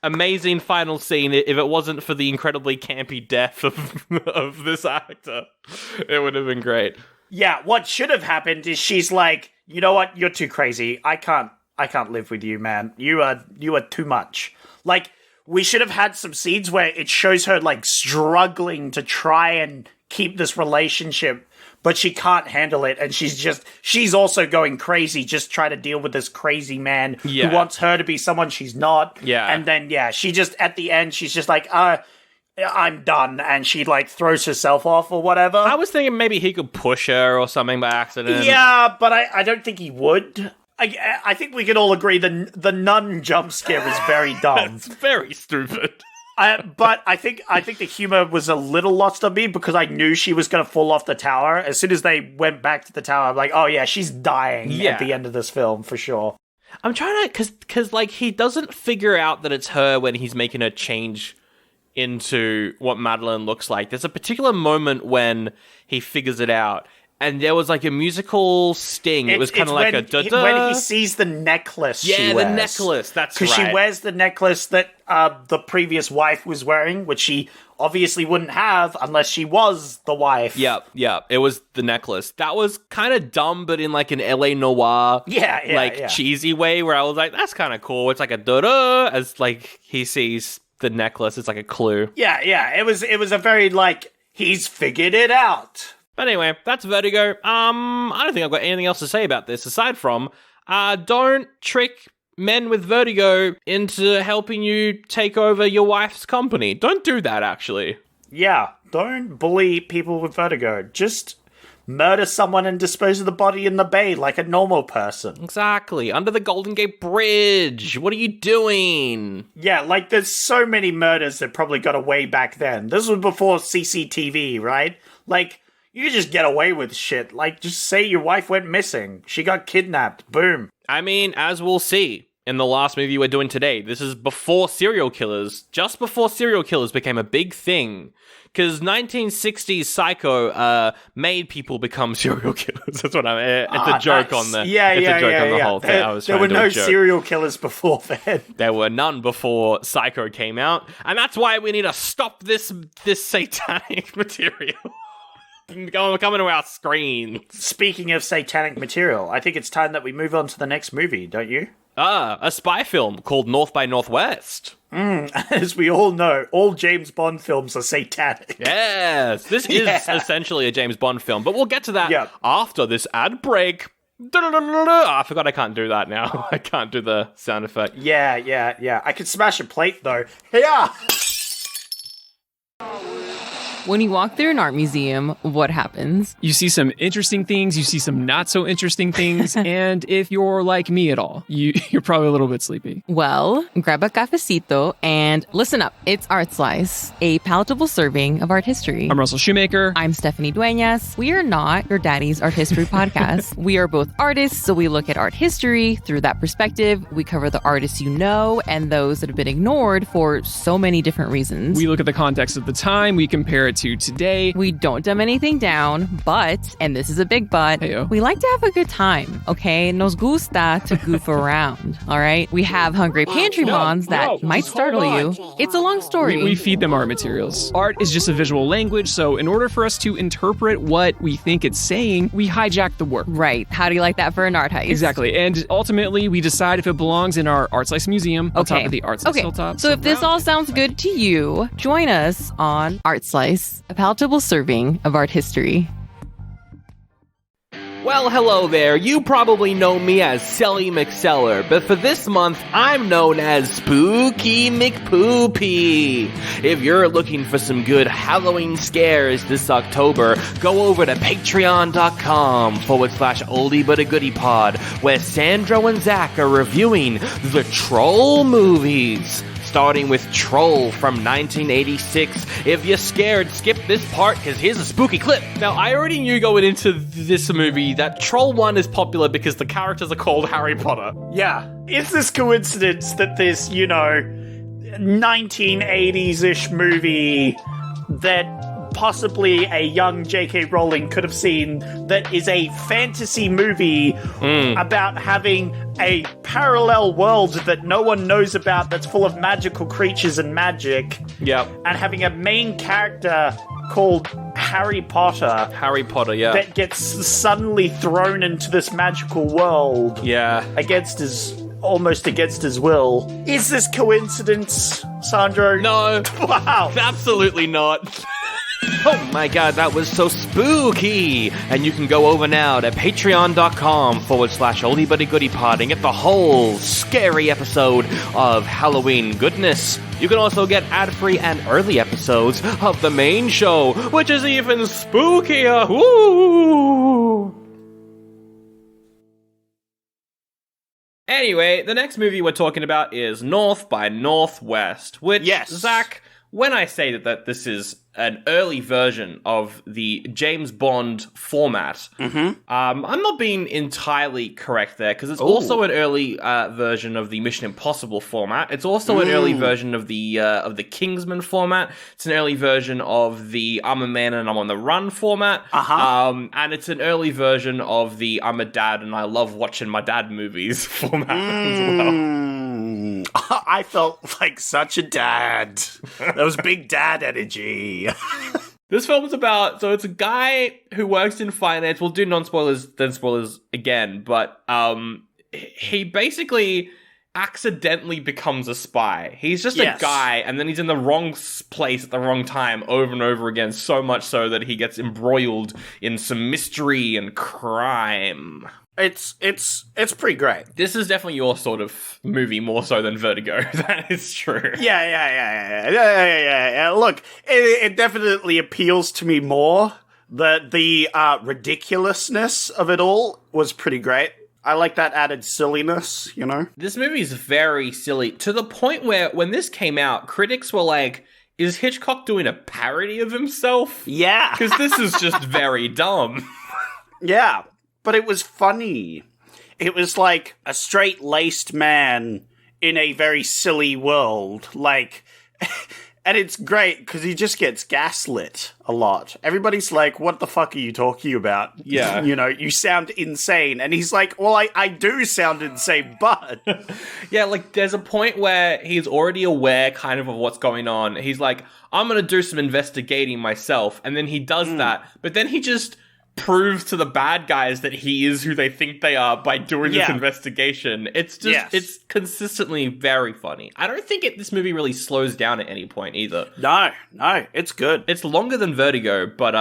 amazing final scene. If it wasn't for the incredibly campy death of this actor, it would have been great. Yeah, what should have happened is she's like, you know what? You're too crazy. I can't live with you, man. You are too much. Like, we should have had some scenes where it shows her, like, struggling to try and keep this relationship, but she can't handle it, and she's also going crazy, just trying to deal with this crazy man who wants her to be someone she's not. Yeah. And then, she just, at the end, she's just like, I'm done, and she, like, throws herself off or whatever. I was thinking maybe he could push her or something by accident. Yeah, but I don't think he would. I think we can all agree the nun jump scare is very dumb. It's very stupid. But I think the humor was a little lost on me because I knew she was going to fall off the tower. As soon as they went back to the tower, I'm like, oh yeah, she's dying at the end of this film, for sure. I'm trying to, because like, he doesn't figure out that it's her when he's making her change into what Madeline looks like. There's a particular moment when he figures it out, and there was like a musical sting. It was kind of like a da-da. When he sees the necklace she wears. Yeah, the necklace, that's right. Because she wears the necklace that the previous wife was wearing, which she obviously wouldn't have unless she was the wife. Yep. It was the necklace. That was kind of dumb, but in like an LA noir, cheesy way, where I was like, that's kind of cool. It's like a da-da, as like he sees the necklace. It's like a clue. Yeah. It was a very like, he's figured it out. But anyway, that's Vertigo. I don't think I've got anything else to say about this aside from don't trick men with vertigo into helping you take over your wife's company. Don't do that, actually. Yeah, don't bully people with vertigo. Just murder someone and dispose of the body in the bay like a normal person. Exactly. Under the Golden Gate Bridge. What are you doing? Yeah, like there's so many murders that probably got away back then. This was before CCTV, right? Like, you could just get away with shit. Like, just say your wife went missing. She got kidnapped. Boom. I mean, as we'll see in the last movie we're doing today, this is before serial killers. Just before serial killers became a big thing. Because 1960s Psycho made people become serial killers. That's what it's a joke on the whole thing. There were no serial killers before then. There were none before Psycho came out. And that's why we need to stop this satanic material coming to our screen. Speaking of satanic material, I think it's time that we move on to the next movie, don't you? A spy film called North by Northwest. As we all know, all James Bond films are satanic. Yes, this is essentially a James Bond film, but we'll get to that after this ad break. I forgot I can't do that now. I can't do the sound effect. Yeah. I can smash a plate, though. Yeah. When you walk through an art museum, what happens? You see some interesting things, you see some not so interesting things, and if you're like me at all, you're probably a little bit sleepy. Well, grab a cafecito and listen up. It's Art Slice, a palatable serving of art history. I'm Russell Shoemaker. I'm Stephanie Dueñas. We are not your daddy's art history podcast. We are both artists, so we look at art history through that perspective. We cover the artists you know and those that have been ignored for so many different reasons. We look at the context of the time, we compare it to today. We don't dumb anything down, but, and this is a big but, Hey-o. we like to have a good time, okay? Nos gusta to goof around, all right? We have hungry pantry mons that might startle you. It's a long story. We feed them art materials. Art is just a visual language, so in order for us to interpret what we think it's saying, we hijack the work. Right. How do you like that for an art heist? Exactly. And ultimately, we decide if it belongs in our Art Slice Museum on top of the Art Slice Hilltop. So if this all sounds good to you, join us on Art Slice, a palatable serving of art history. Well, hello there. You probably know me as Selly McSeller, but for this month, I'm known as Spooky McPoopy. If you're looking for some good Halloween scares this October, go over to patreon.com/oldie but a goodie pod, where Sandro and Zach are reviewing the Troll movies. Starting with Troll from 1986. If you're scared, skip this part, because here's a spooky clip. Now, I already knew going into this movie that Troll 1 is popular because the characters are called Harry Potter. Yeah. Is this coincidence that this, 1980s-ish movie that possibly a young J.K. Rowling could have seen, that is a fantasy movie about having a parallel world that no one knows about that's full of magical creatures and magic. Yep. And having a main character called Harry Potter. Harry Potter, yeah. That gets suddenly thrown into this magical world. Yeah. Almost against his will. Is this coincidence, Sandro? No. Wow. Absolutely not. Oh my god, that was so spooky! And you can go over now to patreon.com/oldie but a goodie pod and get the whole scary episode of Halloween goodness. You can also get ad-free and early episodes of the main show, which is even spookier. Woo! Anyway, the next movie we're talking about is North by Northwest, which, yes. Zach, when I say that this is an early version of the James Bond format, I'm not being entirely correct there, because it's also an early version of the Mission Impossible format. It's also an early version of the Kingsman format. It's an early version of the I'm a Man and I'm on the Run format. And it's an early version of the I'm a dad and I love watching my dad movies format as well. I felt like such a dad. That was big dad energy. This film is about, so it's a guy who works in finance. We'll do non-spoilers, then spoilers again, but he basically accidentally becomes a spy. He's just a guy, and then he's in the wrong place at the wrong time over and over again, so much so that he gets embroiled in some mystery and crime. It's pretty great. This is definitely your sort of movie, more so than Vertigo. That is true. Yeah. Look, it definitely appeals to me more. The ridiculousness of it all was pretty great. I like that added silliness, you know? This movie is very silly, to the point where when this came out, critics were like, is Hitchcock doing a parody of himself? Yeah. Because this is just very dumb. Yeah. But it was funny. It was like a straight-laced man in a very silly world. Like, and it's great because he just gets gaslit a lot. Everybody's like, what the fuck are you talking about? Yeah. You know, you sound insane. And he's like, well, I do sound insane, but... Yeah, like, there's a point where he's already aware kind of what's going on. He's like, I'm going to do some investigating myself. And then he does that. But then he just... proves to the bad guys that he is who they think they are by doing this investigation. It's just, it's consistently very funny. I don't think this movie really slows down at any point either. No, it's good. It's longer than Vertigo, but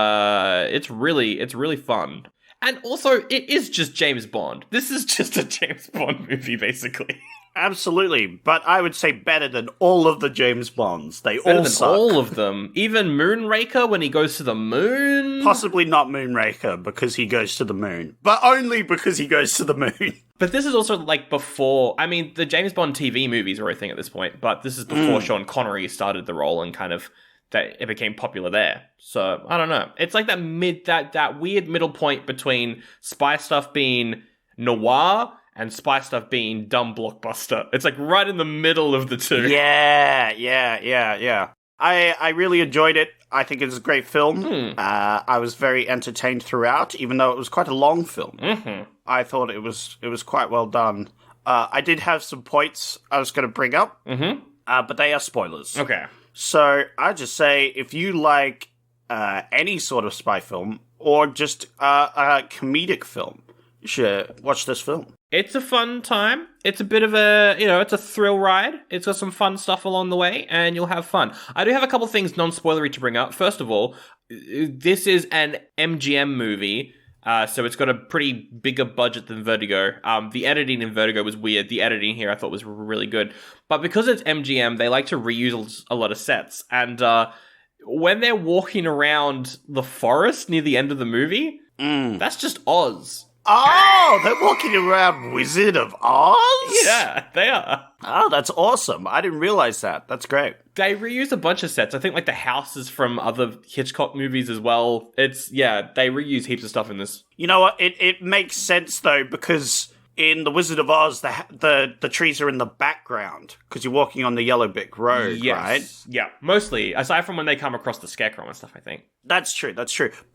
it's really fun. And also, it is just James Bond. This is just a James Bond movie, basically. Absolutely, but I would say better than all of the James Bonds. They all suck. All of them. Even Moonraker when he goes to the moon. Possibly not Moonraker because he goes to the moon, but only because he goes to the moon. But this is also like before, I mean, the James Bond TV movies are a thing at this point, but this is before Sean Connery started the role and kind of that it became popular there. So, I don't know. It's like that weird middle point between spy stuff being noir and spy stuff being dumb blockbuster. It's like right in the middle of the two. Yeah. I really enjoyed it. I think it's a great film. I was very entertained throughout, even though it was quite a long film. I thought it was quite well done. I did have some points I was going to bring up, but they are spoilers. Okay. So I just say, if you like any sort of spy film or just a comedic film, you should watch this film. It's a fun time. It's a bit of a, it's a thrill ride. It's got some fun stuff along the way, and you'll have fun. I do have a couple things non-spoilery to bring up. First of all, this is an MGM movie, so it's got a pretty bigger budget than Vertigo. The editing in Vertigo was weird. The editing here I thought was really good. But because it's MGM, they like to reuse a lot of sets. And when they're walking around the forest near the end of the movie, that's just Oz. Oh, they're walking around Wizard of Oz? Yeah, they are. Oh, that's awesome. I didn't realize that. That's great. They reuse a bunch of sets. I think like the houses from other Hitchcock movies as well. They reuse heaps of stuff in this. You know what? It makes sense though, because in the Wizard of Oz, the trees are in the background because you're walking on the Yellow Brick Road, right? Yeah, mostly. Aside from when they come across the Scarecrow and stuff, I think. That's true.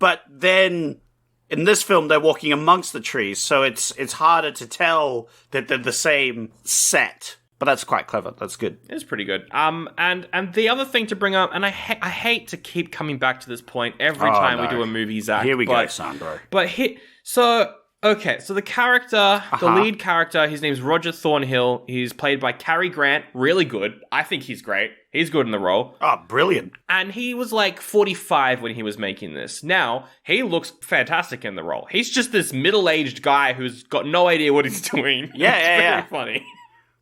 But then in this film, they're walking amongst the trees, so it's harder to tell that they're the same set. But that's quite clever. That's good. It's pretty good. And the other thing to bring up, and I hate to keep coming back to this point every time we do a movie, Zach. Here we go, Sandro. So the character, the lead character, his name's Roger Thornhill. He's played by Cary Grant. Really good. I think he's great. He's good in the role. Oh, brilliant. And he was like 45 when he was making this. Now, he looks fantastic in the role. He's just this middle-aged guy who's got no idea what he's doing. Yeah. Very funny.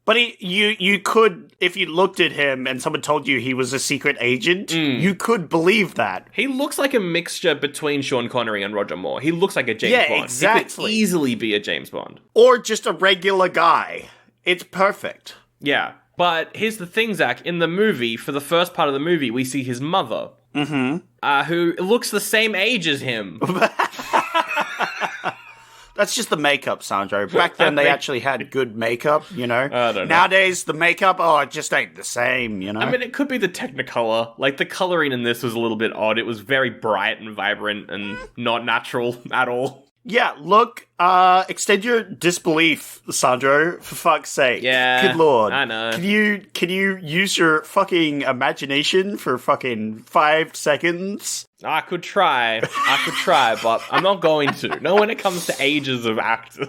But you could, if you looked at him and someone told you he was a secret agent, you could believe that. He looks like a mixture between Sean Connery and Roger Moore. He looks like a James Bond. Yeah, exactly. He could easily be a James Bond. Or just a regular guy. It's perfect. Yeah. But here's the thing, Zach. In the movie, for the first part of the movie, we see his mother. Who looks the same age as him. That's just the makeup, Sandro. Back then, they actually had good makeup, you know? I don't know. Nowadays, the makeup, it just ain't the same, you know? I mean, it could be the Technicolor. Like, the coloring in this was a little bit odd. It was very bright and vibrant and not natural at all. Yeah, look, extend your disbelief, Sandro, for fuck's sake. Yeah, good lord. I know. Can you use your fucking imagination for fucking 5 seconds? I could try, but I'm not going to. Not when it comes to ages of actors.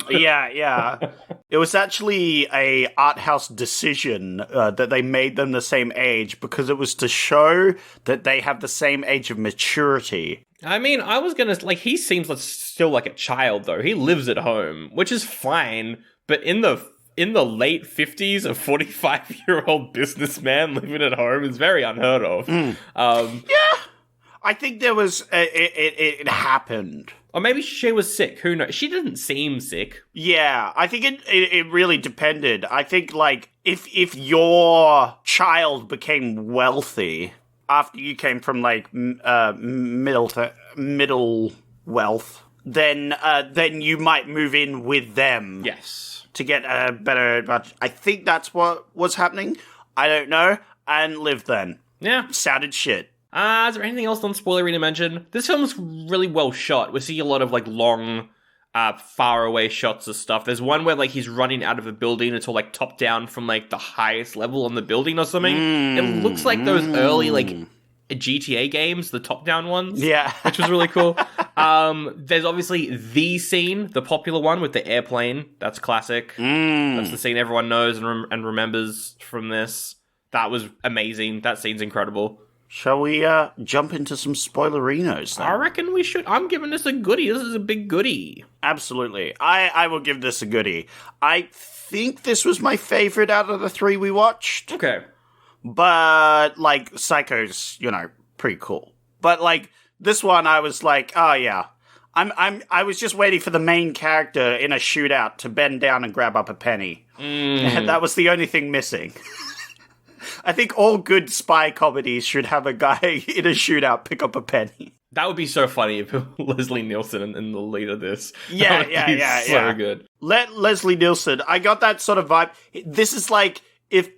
Yeah. It was actually a art house decision that they made them the same age because it was to show that they have the same age of maturity. I mean, I was gonna, like, he seems like still like a child, though. He lives at home, which is fine, but in the late 50s, a 45-year-old businessman living at home is very unheard of. Yeah, I think there was, it happened. Or maybe she was sick, who knows? She didn't seem sick. Yeah, I think it really depended. I think, like, if your child became wealthy after you came from, like, middle wealth, then you might move in with them. Yes. To get a better... I think that's what was happening. I don't know. And live then. Yeah. Sounded shit. Is there anything else on spoilery to mention? This film's really well shot. We see a lot of, like, long, far away shots of stuff. There's one where, like, he's running out of a building. It's all, like, top down from, like, the highest level on the building or something. It looks like those early, like, GTA games, the top-down ones. Yeah. Which was really cool. There's obviously the scene, the popular one with the airplane. That's classic. That's the scene everyone knows and remembers from this. That was amazing. That scene's incredible. Shall we jump into some spoilerinos then? I reckon we should. I'm giving this a goodie. This is a big goodie. Absolutely. I will give this a goodie. I think this was my favorite out of the 3 we watched. Okay. But, like, Psycho's, you know, pretty cool. But, like, this one I was like, oh yeah. I was just waiting for the main character in a shootout to bend down and grab up a penny. And that was the only thing missing. I think all good spy comedies should have a guy in a shootout pick up a penny. That would be so funny if Leslie Nielsen in the lead of this. Yeah. So good. Let Leslie Nielsen. I got that sort of vibe. This is like if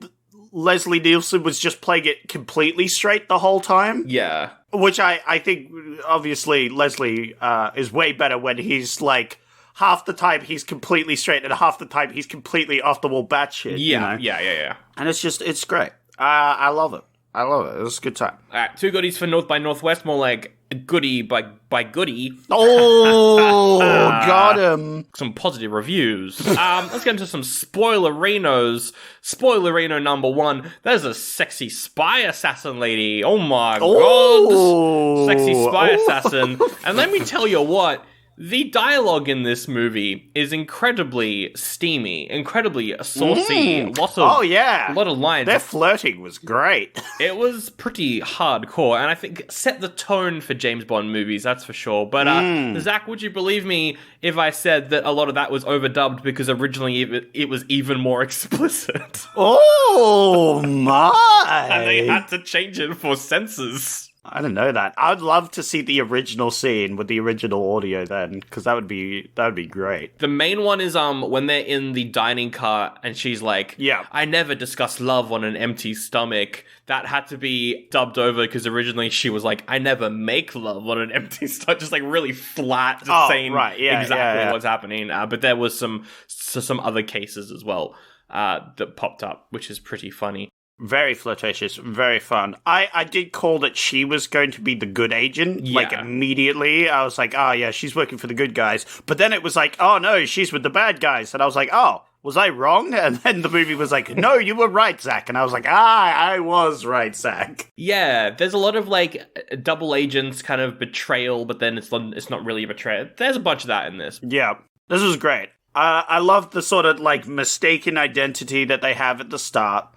Leslie Nielsen was just playing it completely straight the whole time. Yeah. Which I think, obviously, Leslie is way better when he's like, half the time he's completely straight and half the time he's completely off the wall batshit. Yeah, you know? yeah. And it's great. I love it. It was a good time. All right, 2 goodies for North by Northwest, more like a goodie by goodie. Oh, got him. Some positive reviews. Let's get into some spoilerinos. Spoilerino number 1. There's a sexy spy assassin lady. Oh my god. Sexy spy assassin. And let me tell you what. The dialogue in this movie is incredibly steamy, incredibly saucy. A lot of lines. Their flirting was great. It was pretty hardcore, and I think set the tone for James Bond movies, that's for sure. But, Zach, would you believe me if I said that a lot of that was overdubbed because originally it was even more explicit? Oh, my! And they had to change it for censors. I didn't know that. I'd love to see the original scene with the original audio then, because that would be great. The main one is when they're in the dining car and she's like, yeah, I never discuss love on an empty stomach. That had to be dubbed over because originally she was like, I never make love on an empty stomach. Just like really flat, just saying exactly what's happening. But there was some other cases as well that popped up, which is pretty funny. Very flirtatious, very fun. I did call that she was going to be the good agent, like, immediately. I was like, oh, yeah, she's working for the good guys. But then it was like, oh, no, she's with the bad guys. And I was like, oh, was I wrong? And then the movie was like, no, you were right, Zach. And I was like, I was right, Zach. Yeah, there's a lot of, like, double agents kind of betrayal, but then it's not really a betrayal. There's a bunch of that in this. Yeah, this was great. I love the sort of, like, mistaken identity that they have at the start.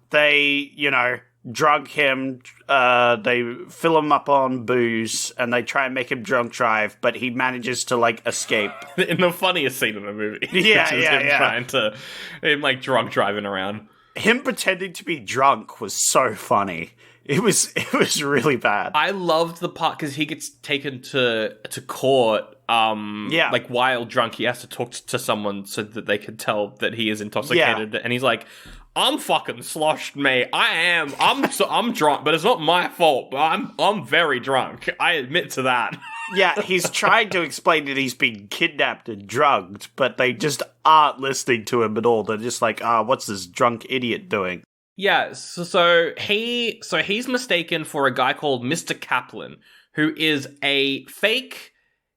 They, you know, drug him, they fill him up on booze, and they try and make him drunk drive, but he manages to, like, escape. In the funniest scene in the movie. Yeah, which is him like, drunk driving around. Him pretending to be drunk was so funny. It was really bad. I loved the part because he gets taken to court. Like while drunk, he has to talk to someone so that they can tell that he is intoxicated. And he's like, "I'm fucking sloshed, mate. I'm drunk, but it's not my fault. But I'm very drunk. I admit to that." Yeah, he's trying to explain that he's been kidnapped and drugged, but they just aren't listening to him at all. They're just like, what's this drunk idiot doing? Yeah, so he's mistaken for a guy called Mr. Kaplan, who is a fake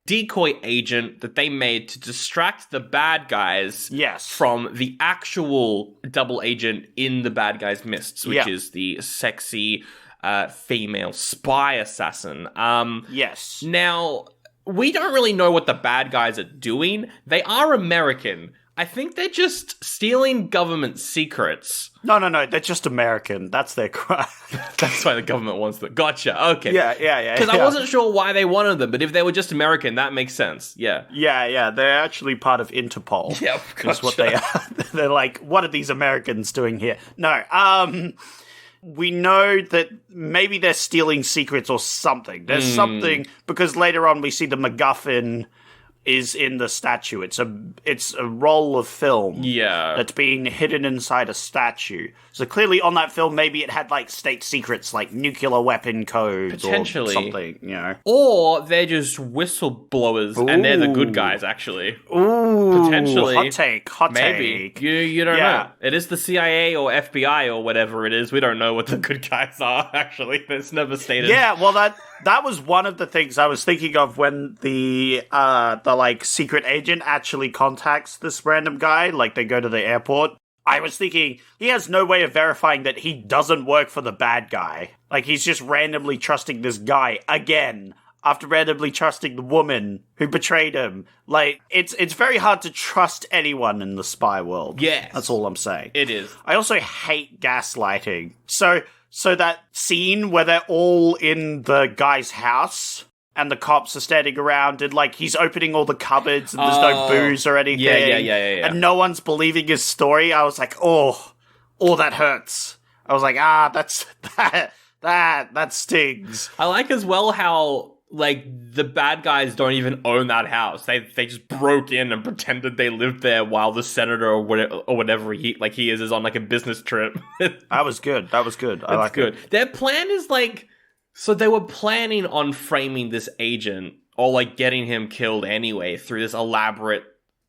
decoy agent that they made to distract the bad guys from the actual double agent in the bad guys' midst, which is the sexy female spy assassin. Yes. Now, we don't really know what the bad guys are doing. They are American. I think they're just stealing government secrets. No, they're just American. That's their crime. That's why the government wants them. Gotcha, okay. Yeah. Because I wasn't sure why they wanted them, but if they were just American, that makes sense, yeah. Yeah, they're actually part of Interpol. Yep, gotcha. That's what they are. They're like, what are these Americans doing here? No, we know that maybe they're stealing secrets or something. There's something, because later on we see the MacGuffin is in the statue. It's a roll of film that's being hidden inside a statue. So clearly on that film, maybe it had like state secrets like nuclear weapon codes potentially, or something, you know. Or they're just whistleblowers and they're the good guys, actually. Ooh, potentially. Hot take. Maybe. You don't know. It is the CIA or FBI or whatever it is. We don't know what the good guys are, actually. It's never stated. Yeah, well, that was one of the things I was thinking of when the like secret agent actually contacts this random guy, like they go to the airport. I was thinking he has no way of verifying that he doesn't work for the bad guy. Like he's just randomly trusting this guy again after randomly trusting the woman who betrayed him. Like it's very hard to trust anyone in the spy world. Yes. That's all I'm saying. It is. I also hate gaslighting. So that scene where they're all in the guy's house and the cops are standing around and, like, he's opening all the cupboards and there's no booze or anything. Yeah. And no one's believing his story. I was like, oh, that hurts. I was like, that stings. I like as well how, like, the bad guys don't even own that house. They just broke in and pretended they lived there while the senator or whatever he is on, like, a business trip. That was good. I like good. it. Their plan is, like... So they were planning on framing this agent, or, like, getting him killed anyway through this elaborate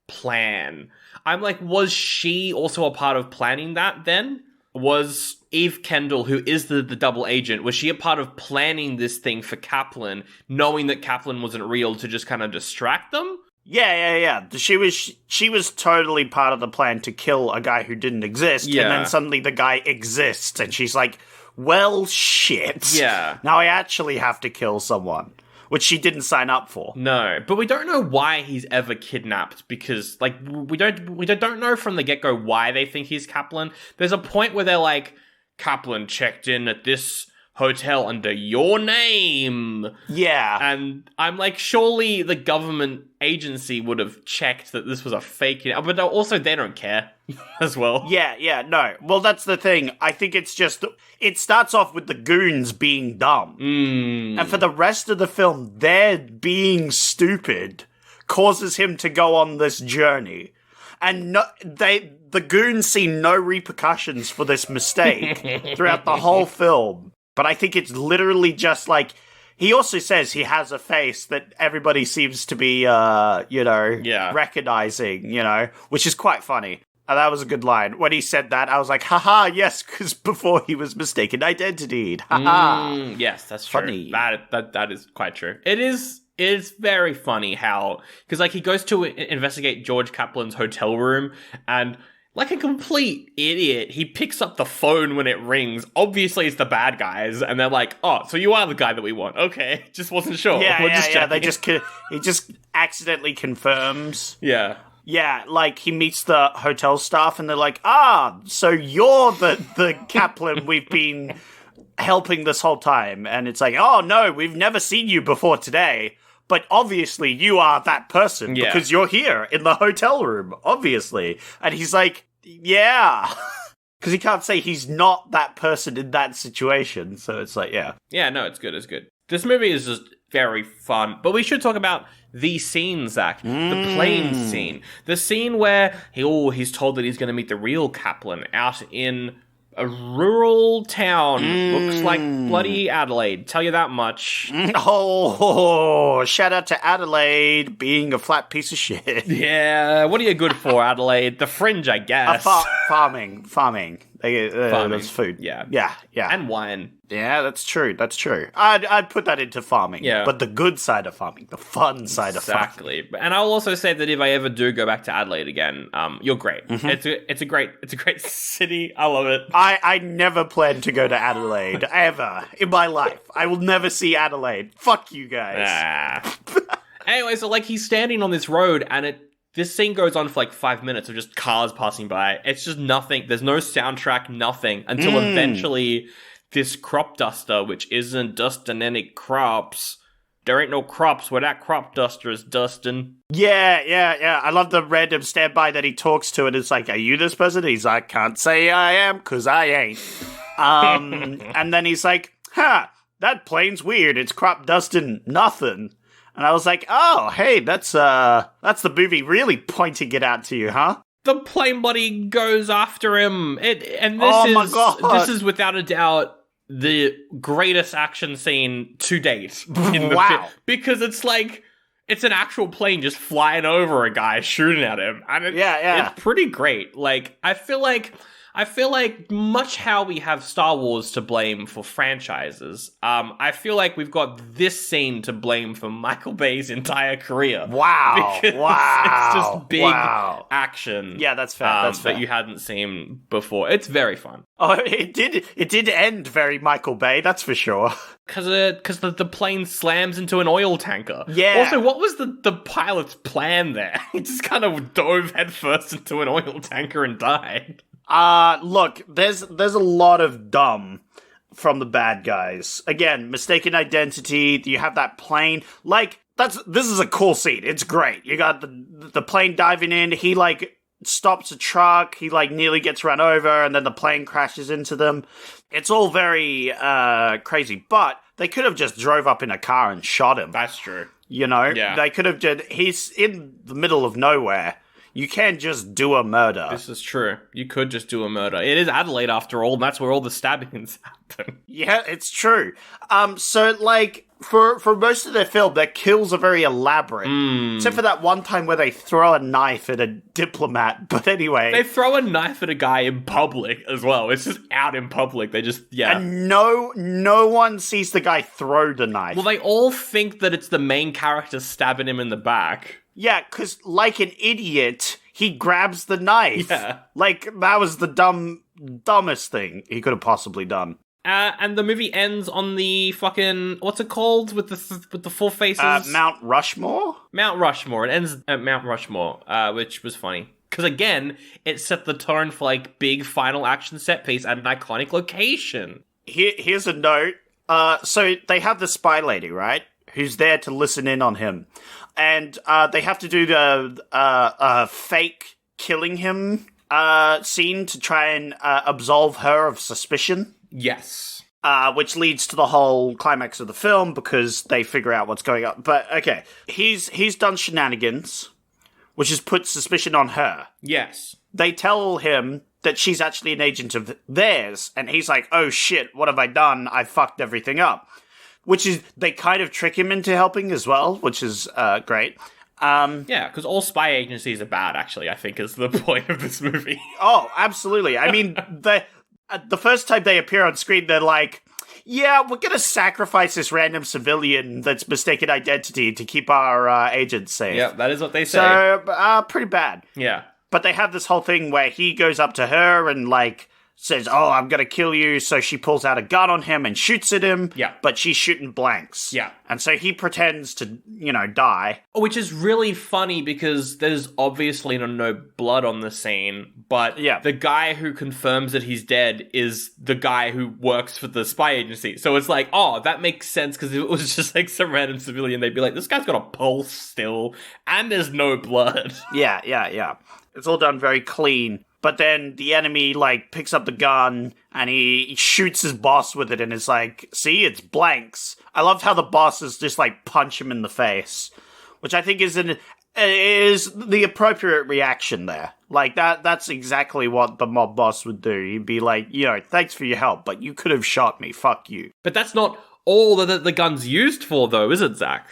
plan. I'm like, was she also a part of planning that then? Was Eve Kendall, who is the double agent, was she a part of planning this thing for Kaplan, knowing that Kaplan wasn't real to just kind of distract them? Yeah. She was totally part of the plan to kill a guy who didn't exist, and then suddenly the guy exists, and she's like, well, shit. Yeah. Now I actually have to kill someone, which she didn't sign up for. No, but we don't know why he's ever kidnapped because, like, we don't know from the get-go why they think he's Kaplan. There's a point where they're like, Kaplan checked in at this hotel under your name. Yeah. And I'm like, surely the government agency would have checked that this was a fake, but also they don't care as well. Yeah, no. Well, that's the thing. I think it's just, it starts off with the goons being dumb. And for the rest of the film, their being stupid causes him to go on this journey. And the goons see no repercussions for this mistake throughout the whole film. But I think it's literally just like, he also says he has a face that everybody seems to be, recognizing, which is quite funny. And that was a good line. When he said that, I was like, haha, yes, because before he was mistaken identity. Haha. Yes, that's true. Funny. That is quite true. It's very funny how, because, like, he goes to investigate George Kaplan's hotel room, and like a complete idiot, he picks up the phone when it rings. Obviously, it's the bad guys, and they're like, "Oh, so you are the guy that we want?" Okay, just wasn't sure. Yeah. He just accidentally confirms. Yeah. Yeah, like he meets the hotel staff, and they're like, "So you're the Kaplan we've been helping this whole time. And it's like, oh no, we've never seen you before today. But obviously you are that person because you're here in the hotel room, obviously. And he's like, yeah. Because he can't say he's not that person in that situation. So it's like, yeah. Yeah, no, it's good. It's good. This movie is just very fun. But we should talk about the scene, Zach. The plane scene. The scene where he's told that he's going to meet the real Kaplan out in a rural town. Looks like bloody Adelaide. Tell you that much. Oh, shout out to Adelaide being a flat piece of shit. Yeah, what are you good for, Adelaide? The Fringe, I guess. Farming. Farming. There's food. Yeah. And wine. Yeah, that's true. I'd put that into farming. Yeah. But the good side of farming, the fun side of farming. Exactly. And I'll also say that if I ever do go back to Adelaide again, you're great. It's a great city. I love it. I never plan to go to Adelaide ever in my life. I will never see Adelaide. Fuck you guys. Anyway, so like he's standing on this road and this scene goes on for like 5 minutes of just cars passing by. It's just nothing. There's no soundtrack, nothing. Until eventually this crop duster, which isn't dusting any crops. There ain't no crops where that crop duster is dusting. Yeah. I love the random standby that he talks to, and it's like, are you this person? He's like, can't say I am, because I ain't. And then he's like, that plane's weird. It's crop dusting nothing. And I was like, oh, hey, that's the movie really pointing it out to you, huh? The plane buddy goes after him. This is without a doubt the greatest action scene to date in the film. Because it's like, it's an actual plane just flying over a guy shooting at him. And it's pretty great. Like, I feel like much how we have Star Wars to blame for franchises, I feel like we've got this scene to blame for Michael Bay's entire career. Wow. Because it's just big action. Yeah, that's fair. That you hadn't seen before. It's very fun. Oh, it did end very Michael Bay, that's for sure. Because the plane slams into an oil tanker. Yeah. Also, what was the pilot's plan there? He just kind of dove headfirst into an oil tanker and died. Look, there's a lot of dumb from the bad guys. Again, mistaken identity, you have that plane. Like, this is a cool scene. It's great. You got the plane diving in, he, like, stops a truck, he, like, nearly gets run over, and then the plane crashes into them. It's all very, crazy, but they could have just drove up in a car and shot him. That's true. You know? Yeah. They could have he's in the middle of nowhere. You can't just do a murder. This is true. You could just do a murder. It is Adelaide, after all, and that's where all the stabbings happen. Yeah, it's true. So, like, for most of their film, their kills are very elaborate. Except for that one time where they throw a knife at a diplomat. But anyway. They throw a knife at a guy in public as well. It's just out in public. They just, And no one sees the guy throw the knife. Well, they all think that it's the main character stabbing him in the back. Yeah, because like an idiot, he grabs the knife. Yeah. Like, that was the dumbest thing he could have possibly done. And the movie ends on the fucking, what's it called with the four faces? Mount Rushmore? Mount Rushmore. It ends at Mount Rushmore, which was funny. Because again, it set the tone for like big final action set piece at an iconic location. Here's a note. So they have the spy lady, right? Who's there to listen in on him. And they have to do the fake killing him scene to try and absolve her of suspicion. Yes. Which leads to the whole climax of the film because they figure out what's going on. But, okay, he's done shenanigans, which has put suspicion on her. Yes. They tell him that she's actually an agent of theirs, and he's like, oh shit, what have I done? I fucked everything up. Which is, they kind of trick him into helping as well, which is great. Yeah, because all spy agencies are bad, actually, I think is the point of this movie. Oh, absolutely. I mean, the first time they appear on screen, they're like, yeah, we're going to sacrifice this random civilian that's mistaken identity to keep our agents safe. Yeah, that is what they say. So, pretty bad. Yeah. But they have this whole thing where he goes up to her and, like, says, "Oh, I'm gonna kill you." So she pulls out a gun on him and shoots at him. Yeah. But she's shooting blanks. Yeah. And so he pretends to, die. Which is really funny because there's obviously no blood on the scene, but the guy who confirms that he's dead is the guy who works for the spy agency. So it's like, oh, that makes sense, because if it was just like some random civilian, they'd be like, this guy's got a pulse still, and there's no blood. Yeah. It's all done very clean. But then the enemy, picks up the gun and he shoots his boss with it and is like, see, it's blanks. I love how the bosses just, punch him in the face, which I think is the appropriate reaction there. That's exactly what the mob boss would do. He'd be like, thanks for your help, but you could have shot me. Fuck you. But that's not all that the gun's used for, though, is it, Zach?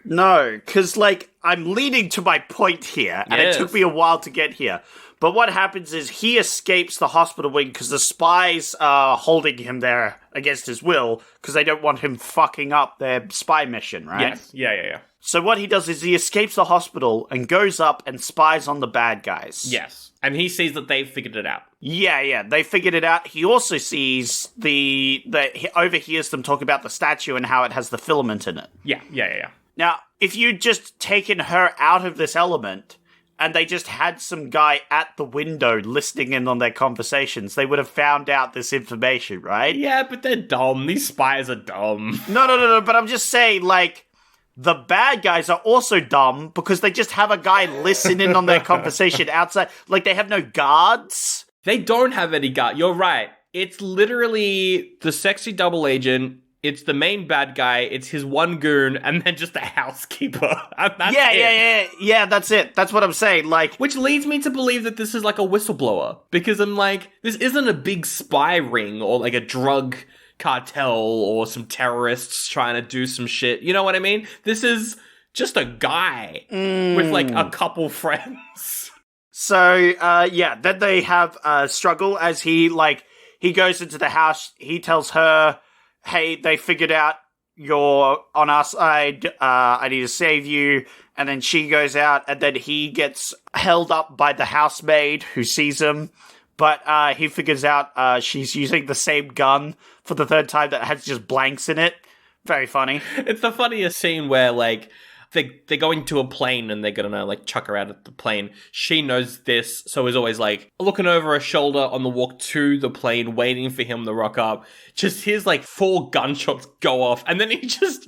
No, because, I'm leading to my point here, and it took me a while to get here. But what happens is he escapes the hospital wing because the spies are holding him there against his will because they don't want him fucking up their spy mission, right? Yes. Yeah. So what he does is he escapes the hospital and goes up and spies on the bad guys. Yes. And he sees that they've figured it out. Yeah, they figured it out. He also sees he overhears them talk about the statue and how it has the filament in it. Yeah. Now, if you'd just taken her out of this element and they just had some guy at the window listening in on their conversations, they would have found out this information, right? Yeah, but they're dumb. These spies are dumb. No, but I'm just saying, the bad guys are also dumb because they just have a guy listen in on their conversation outside. They have no guards. They don't have any guard. You're right. It's literally the sexy double agent. It's the main bad guy, it's his one goon, and then just a housekeeper. And that's it. Yeah, that's it. That's what I'm saying. Which leads me to believe that this is a whistleblower. Because I'm this isn't a big spy ring or a drug cartel or some terrorists trying to do some shit. You know what I mean? This is just a guy with a couple friends. So, then they have a struggle as he goes into the house. He tells her, hey, they figured out you're on our side, I need to save you. And then she goes out, and then he gets held up by the housemaid who sees him. But he figures out she's using the same gun for the third time that has just blanks in it. Very funny. It's the funniest scene where, they're going to a plane and they're gonna chuck her out of the plane. She knows this, so is always looking over her shoulder on the walk to the plane, waiting for him to rock up. Just hears 4 gunshots go off, and then he just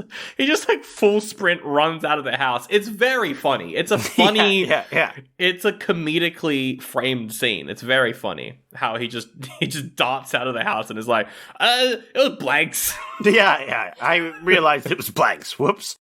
full sprint runs out of the house. It's very funny. It's a funny, yeah. It's a comedically framed scene. It's very funny how he just darts out of the house and is like, it was blanks. Yeah. I realized it was blanks. Whoops.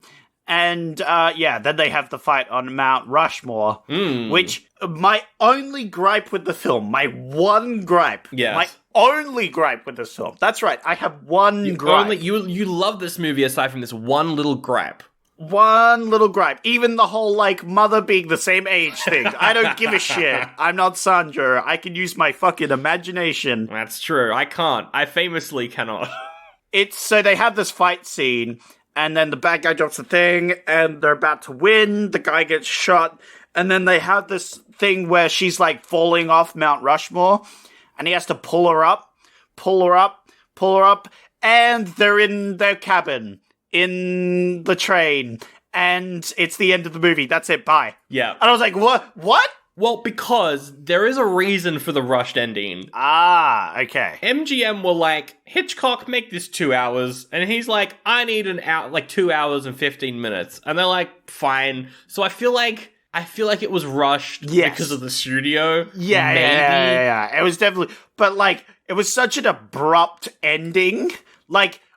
And, then they have the fight on Mount Rushmore, which my only gripe with the film, my one gripe, my only gripe with this film. That's right, I have one gripe. You love this movie aside from this one little gripe. One little gripe. Even the whole, mother being the same age thing. I don't give a shit. I'm not Sandra. I can use my fucking imagination. That's true. I can't. I famously cannot. So they have this fight scene, and then the bad guy drops the thing, and they're about to win. The guy gets shot, and then they have this thing where she's falling off Mount Rushmore, and he has to pull her up, and they're in their cabin in the train, and it's the end of the movie. That's it. Bye. Yeah. And I was like, what? Well, because there is a reason for the rushed ending. Ah, okay. MGM were like, Hitchcock, make this 2 hours. And he's like, I need an hour, 2 hours and 15 minutes. And they're like, fine. So I feel like it was rushed because of the studio. Yeah. It was definitely, but it was such an abrupt ending.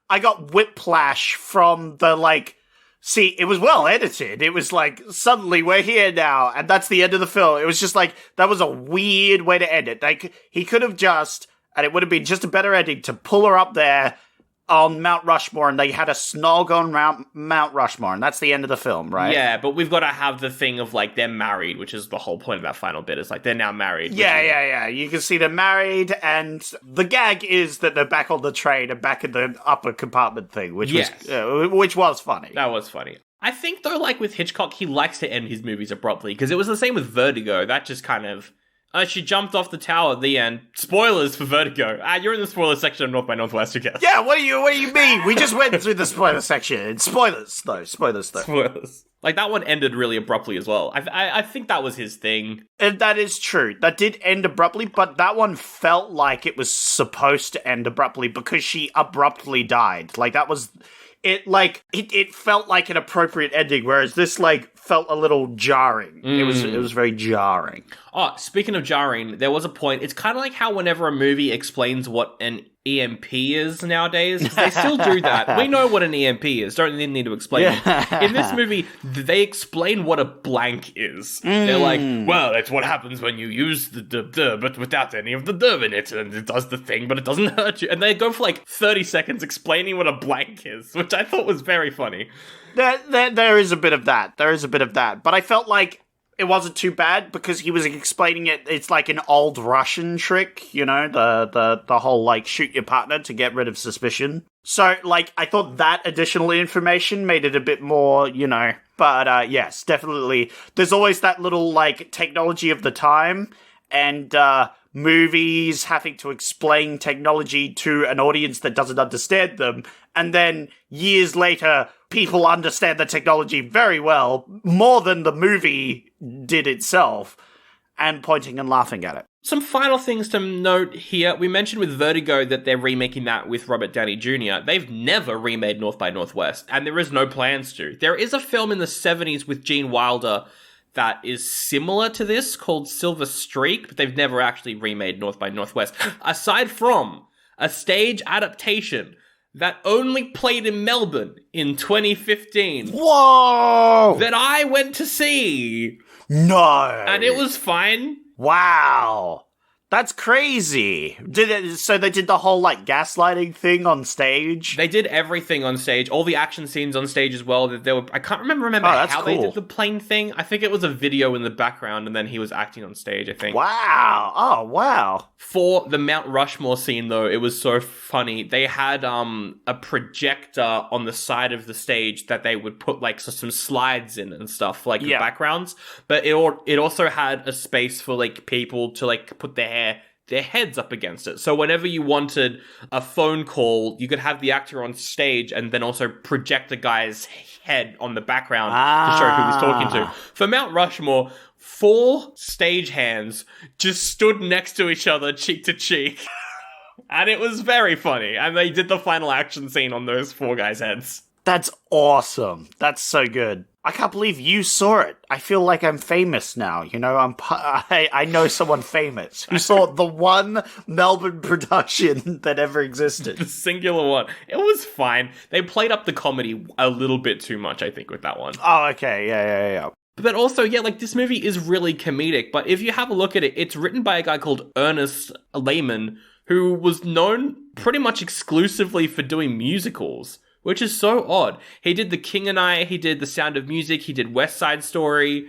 I got whiplash from the see, it was well edited. It was suddenly we're here now, and that's the end of the film. It was just that was a weird way to end it. He could have just, and it would have been just a better ending to pull her up there on Mount Rushmore, and they had a snog on Mount Rushmore, and that's the end of the film, right? Yeah, but we've got to have the thing of they're married, which is the whole point of that final bit. Is they're now married. Yeah. You can see they're married, and the gag is that they're back on the train and back in the upper compartment thing, which was funny. That was funny. I think though, with Hitchcock, he likes to end his movies abruptly because it was the same with Vertigo. That just kind of She jumped off the tower at the end. Spoilers for Vertigo. You're in the spoiler section of North by Northwest, I guess. Yeah, what do you mean? We just went through the spoiler section. Spoilers, though. Spoilers. Like, that one ended really abruptly as well. I think that was his thing. And that is true. That did end abruptly, but that one felt like it was supposed to end abruptly because she abruptly died. Like, that was... It felt like an appropriate ending, whereas this, like, felt a little jarring. It was very jarring. Oh, speaking of jarring, there was a point. It's kind of like how whenever a movie explains what an EMP is nowadays, they still do that. We know what an EMP is. Don't need to explain it. In this movie, they explain what a blank is. They're like, well, it's what happens when you use the but without any of the in it, and it does the thing, but it doesn't hurt you. And they go for like 30 seconds explaining what a blank is, which I thought was very funny. There is a bit of that. But I felt like it wasn't too bad because he was explaining it. It's like an old Russian trick, you know, the whole like shoot your partner to get rid of suspicion. So like I thought that additional information made it a bit more, you know. But yes, definitely. There's always that little like technology of the time and movies having to explain technology to an audience that doesn't understand them, and then years later people understand the technology very well, more than the movie did itself, and pointing and laughing at it. Some final things to note here. We mentioned with Vertigo that they're remaking that with Robert Downey Jr. They've never remade North by Northwest, and there is no plans to. There is a film in the 70s with Gene Wilder that is similar to this called Silver Streak, but they've never actually remade North by Northwest. Aside from a stage adaptation that only played in Melbourne in 2015. Whoa! That I went to see. No! And it was fine. Wow. That's crazy. So they did the whole, like, gaslighting thing on stage? They did everything on stage. All the action scenes on stage as well. I can't remember how they did the plane thing. I think it was a video in the background, and then he was acting on stage, I think. Wow. Oh, wow. For the Mount Rushmore scene, though, it was so funny. They had a projector on the side of the stage that they would put, like, some slides in and stuff, like, the backgrounds. But it also had a space for, like, people to, like, put their heads up against it. So whenever you wanted a phone call, you could have the actor on stage and then also project the guy's head on the background to show who he's talking to. For Mount Rushmore, 4 stagehands just stood next to each other, cheek to cheek. And it was very funny. And they did the final action scene on those 4 guys' heads. That's awesome. That's so good. I can't believe you saw it. I feel like I'm famous now. You know, I know someone famous who saw the one Melbourne production that ever existed. The singular one. It was fine. They played up the comedy a little bit too much, I think, with that one. Oh, okay. Yeah. But also, yeah, like, this movie is really comedic. But if you have a look at it, it's written by a guy called Ernest Lehman, who was known pretty much exclusively for doing musicals. Which is so odd. He did The King and I, he did The Sound of Music, he did West Side Story,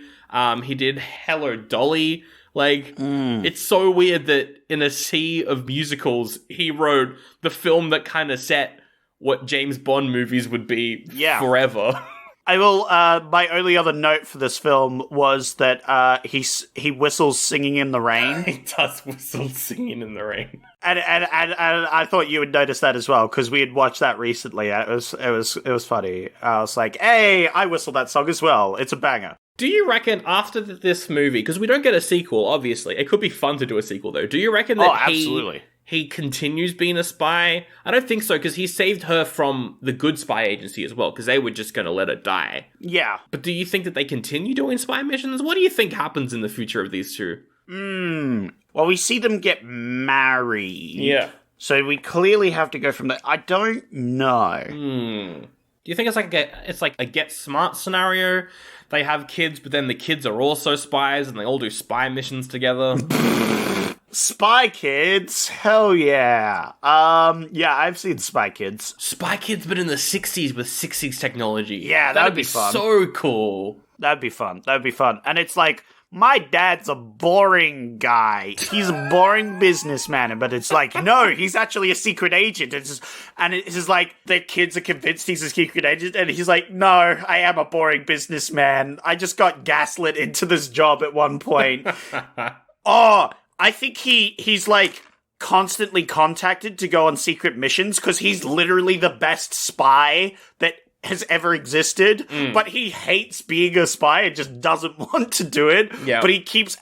he did Hello Dolly. Like, it's so weird that in a sea of musicals, he wrote the film that kind of set what James Bond movies would be forever. I will, my only other note for this film was that he whistles Singing in the Rain. He does whistle Singing in the Rain. And I thought you would notice that as well, because we had watched that recently. It was funny. I was like, hey, I whistled that song as well. It's a banger. Do you reckon after this movie, because we don't get a sequel, obviously, it could be fun to do a sequel though, do you reckon that absolutely. He continues being a spy? I don't think so, because he saved her from the good spy agency as well, because they were just going to let her die. Yeah. But do you think that they continue doing spy missions? What do you think happens in the future of these two? Well, we see them get married. Yeah. So we clearly have to go from there. I don't know. Do you think it's like a get smart scenario? They have kids, but then the kids are also spies, and they all do spy missions together? Spy Kids? Hell yeah. Yeah, I've seen Spy Kids. Spy Kids, but in the 60s with 60s technology. Yeah, that'd be fun. So cool. That'd be fun. And it's like, my dad's a boring guy. He's a boring businessman, but it's like, no, he's actually a secret agent. It's just like, the kids are convinced he's a secret agent, and he's like, no, I am a boring businessman. I just got gaslit into this job at one point. Oh, I think he's like constantly contacted to go on secret missions because he's literally the best spy that has ever existed, but he hates being a spy and just doesn't want to do it. Yeah. But he keeps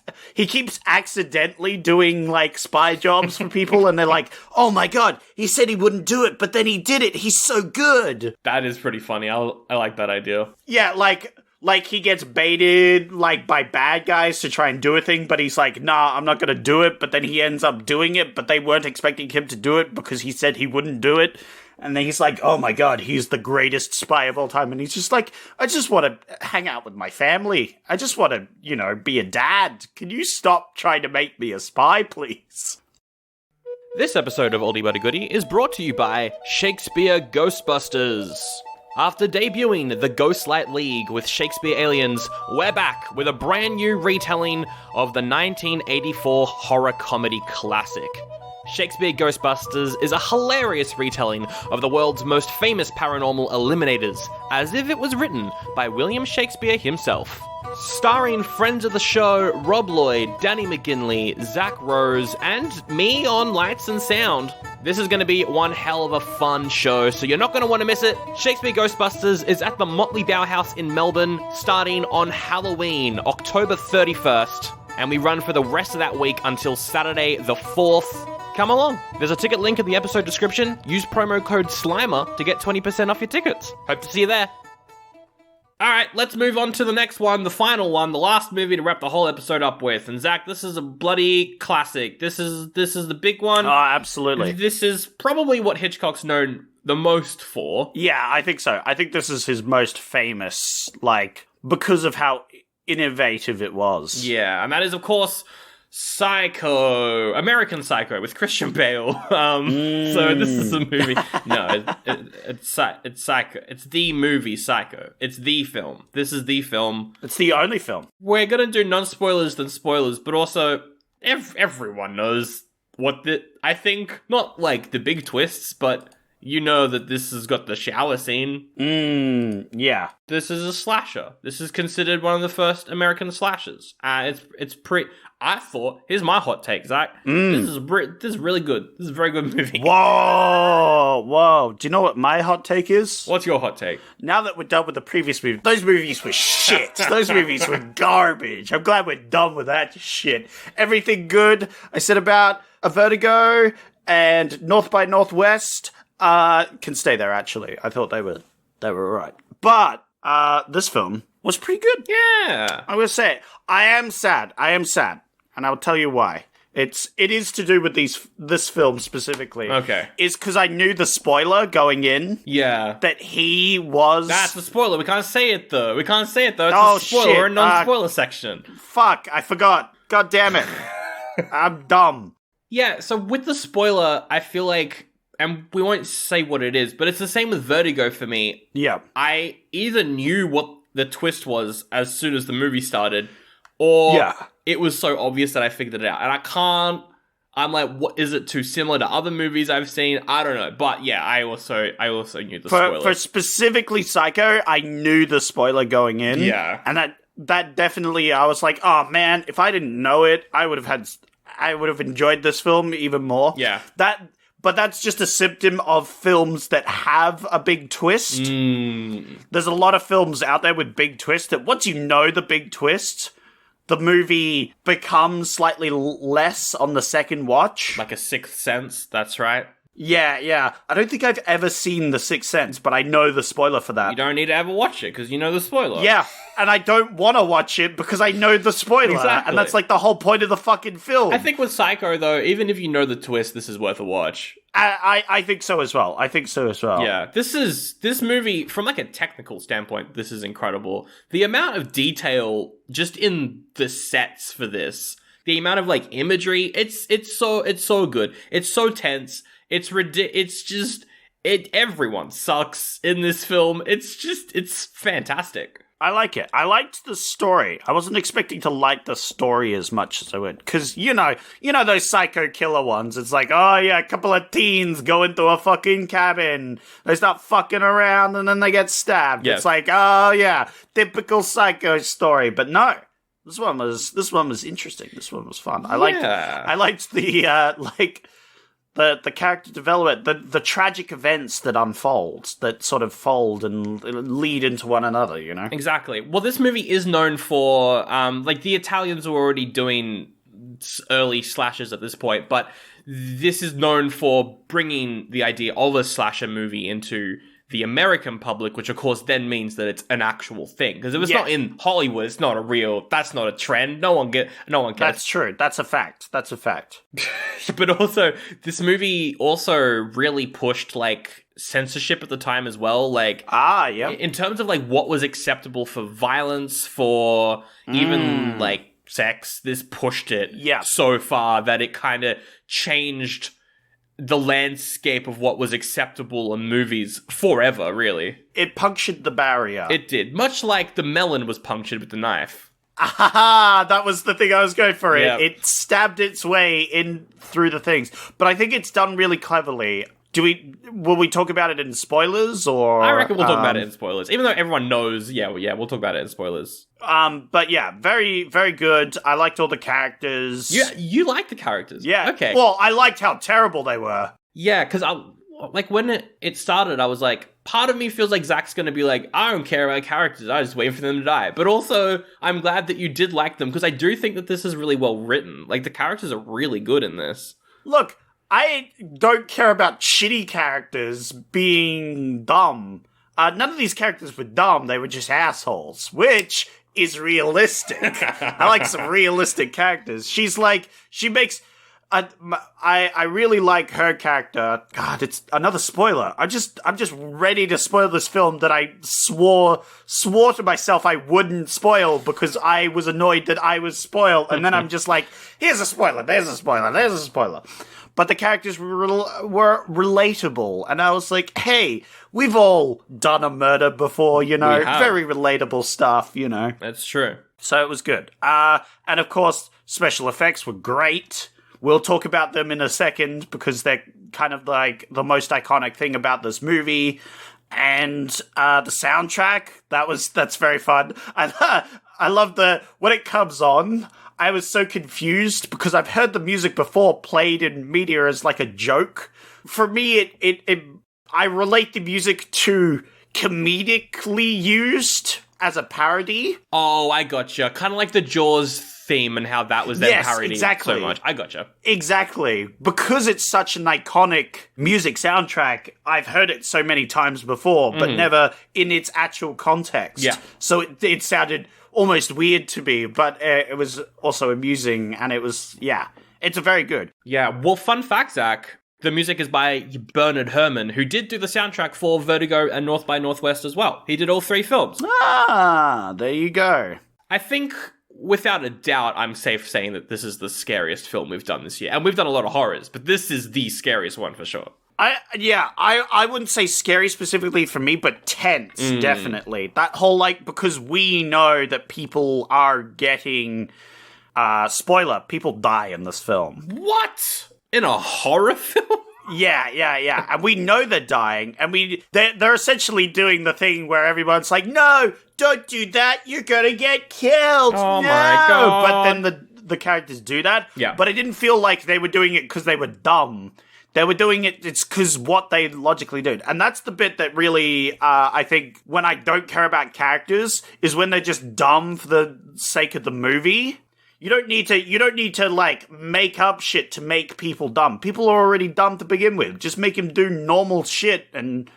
accidentally doing like spy jobs for people, and they're like, "Oh my god, he said he wouldn't do it, but then he did it. He's so good." That is pretty funny. I like that idea. Yeah, like he gets baited like by bad guys to try and do a thing, but he's like, "Nah, I'm not gonna do it." But then he ends up doing it, but they weren't expecting him to do it because he said he wouldn't do it. And then he's like, "Oh my god, he's the greatest spy of all time." And he's just like, "I just want to hang out with my family. I just want to, be a dad. Can you stop trying to make me a spy, please?" This episode of Oldie But a Goodie is brought to you by Shakespeare Ghostbusters. After debuting the Ghostlight League with Shakespeare Aliens, we're back with a brand new retelling of the 1984 horror comedy classic. Shakespeare Ghostbusters is a hilarious retelling of the world's most famous paranormal eliminators, as if it was written by William Shakespeare himself. Starring friends of the show Rob Lloyd, Danny McGinley, Zach Rose, and me on lights and sound. This is going to be one hell of a fun show, so you're not going to want to miss it. Shakespeare Ghostbusters is at the Motley Bauhaus in Melbourne, starting on Halloween, October 31st, and we run for the rest of that week until Saturday the 4th. Come along. There's a ticket link in the episode description. Use promo code SLIMER to get 20% off your tickets. Hope to see you there. Alright, let's move on to the next one, the final one, the last movie to wrap the whole episode up with. And Zach, this is a bloody classic. This is the big one. Oh, absolutely. This is probably what Hitchcock's known the most for. Yeah, I think so. I think this is his most famous, because of how innovative it was. Yeah, and that is, of course, American Psycho with Christian Bale. So this is a movie. No, it's Psycho. It's the movie Psycho. It's the film. This is the film. It's the only film. We're gonna do non-spoilers than spoilers, but also everyone knows I think, not like the big twists, but you know that this has got the shower scene. Yeah. This is a slasher. This is considered one of the first American slashers. I thought, here's my hot take, Zach. This is really good. This is a very good movie. Whoa. Do you know what my hot take is? What's your hot take? Now that we're done with the previous movie, those movies were shit. Those movies were garbage. I'm glad we're done with that shit. Everything good I said about a Vertigo and North by Northwest can stay there, actually. I thought they were right. But this film was pretty good. Yeah. I will say it. I am sad. And I'll tell you why. It is to do with this film specifically. Okay. It's because I knew the spoiler going in. Yeah. That he was... That's the spoiler. We can't say it, though. It's a spoiler. Shit. We're in non-spoiler section. Fuck, I forgot. God damn it. I'm dumb. Yeah, so with the spoiler, I feel like... And we won't say what it is, but it's the same with Vertigo for me. Yeah. I either knew what the twist was as soon as the movie started, or it was so obvious that I figured it out. And I'm like, what, is it too similar to other movies I've seen? I don't know. But yeah, I also knew the spoiler. For specifically Psycho, I knew the spoiler going in. Yeah. And that definitely, I was like, oh man, if I didn't know it, I would have enjoyed this film even more. Yeah. But that's just a symptom of films that have a big twist. There's a lot of films out there with big twists that once you know the big twist, the movie becomes slightly less on the second watch. Like a Sixth Sense, that's right. Yeah. I don't think I've ever seen The Sixth Sense, but I know the spoiler for that. You don't need to ever watch it, because you know the spoiler. Yeah, and I don't want to watch it because I know the spoiler. Exactly. And that's like the whole point of the fucking film. I think with Psycho, though, even if you know the twist, this is worth a watch. I think so as well. Yeah, this movie, from like a technical standpoint, this is incredible. The amount of detail just in the sets for this, the amount of like imagery, it's so good. It's so tense. It's everyone sucks in this film. It's fantastic. I like it. I liked the story. I wasn't expecting to like the story as much as I would. Because, you know those psycho killer ones. It's like, oh yeah, a couple of teens go into a fucking cabin. They start fucking around and then they get stabbed. Yes. It's like, oh yeah, typical psycho story. But no, This one was interesting. This one was fun. I liked the character development, the tragic events that unfold, that sort of fold and lead into one another, you know? Exactly. Well, this movie is known for, the Italians were already doing early slashers at this point, but this is known for bringing the idea of a slasher movie into the American public, which of course then means that it's an actual thing. Because if it's not in Hollywood, it's not that's not a trend. No one cares. That's true. That's a fact. But also, this movie also really pushed, censorship at the time as well. In terms of, what was acceptable for violence, for even, sex, this pushed it so far that it kind of changed the landscape of what was acceptable in movies forever, really. It punctured the barrier. It did. Much like the melon was punctured with the knife. Ah, that was the thing I was going for. Yep. It stabbed its way in through the things. But I think it's done really cleverly. Will we talk about it in spoilers, or? I reckon we'll talk about it in spoilers. Even though everyone knows, we'll talk about it in spoilers. But yeah, very, very good. I liked all the characters. Yeah, you liked the characters? Yeah. Okay. Well, I liked how terrible they were. Yeah, because when it started, I was like, part of me feels like Zach's going to be like, I don't care about characters, I just wait for them to die. But also, I'm glad that you did like them, because I do think that this is really well written. The characters are really good in this. Look, I don't care about shitty characters being dumb. None of these characters were dumb, they were just assholes, which is realistic. I like some realistic characters. She makes... I really like her character. God, it's another spoiler. I'm just ready to spoil this film that I swore to myself I wouldn't spoil because I was annoyed that I was spoiled. And then I'm just like, here's a spoiler, there's a spoiler, there's a spoiler. But the characters were relatable. And I was like, hey, we've all done a murder before, you know? Very relatable stuff, you know? That's true. So it was good. And of course, special effects were great. We'll talk about them in a second because they're kind of the most iconic thing about this movie. And the soundtrack, that's very fun. I love when it comes on, I was so confused because I've heard the music before played in media as a joke. For me, I relate the music to comedically used as a parody. Oh, I gotcha. Kind of like the Jaws theme and how that was then parodied so much. I gotcha. Exactly. Because it's such an iconic music soundtrack, I've heard it so many times before, but never in its actual context. Yeah. So it sounded almost weird to me, but it was also amusing, and it's very good. Yeah, well, fun fact, Zach, the music is by Bernard Herrmann, who did do the soundtrack for Vertigo and North by Northwest as well. He did all 3 films. Ah, there you go. I think, without a doubt, I'm safe saying that this is the scariest film we've done this year. And we've done a lot of horrors, but this is the scariest one for sure. I wouldn't say scary specifically for me, but tense, definitely. That whole, because we know that people are getting, spoiler, people die in this film. What? In a horror film? Yeah. And we know they're dying, and they're essentially doing the thing where everyone's like, no, don't do that, you're gonna get killed. Oh no! My God. But then the characters do that. Yeah. But I didn't feel like they were doing it because they were dumb. They were doing it's because what they logically did. And that's the bit that really, I think, when I don't care about characters, is when they're just dumb for the sake of the movie. You don't need to make up shit to make people dumb. People are already dumb to begin with. Just make them do normal shit and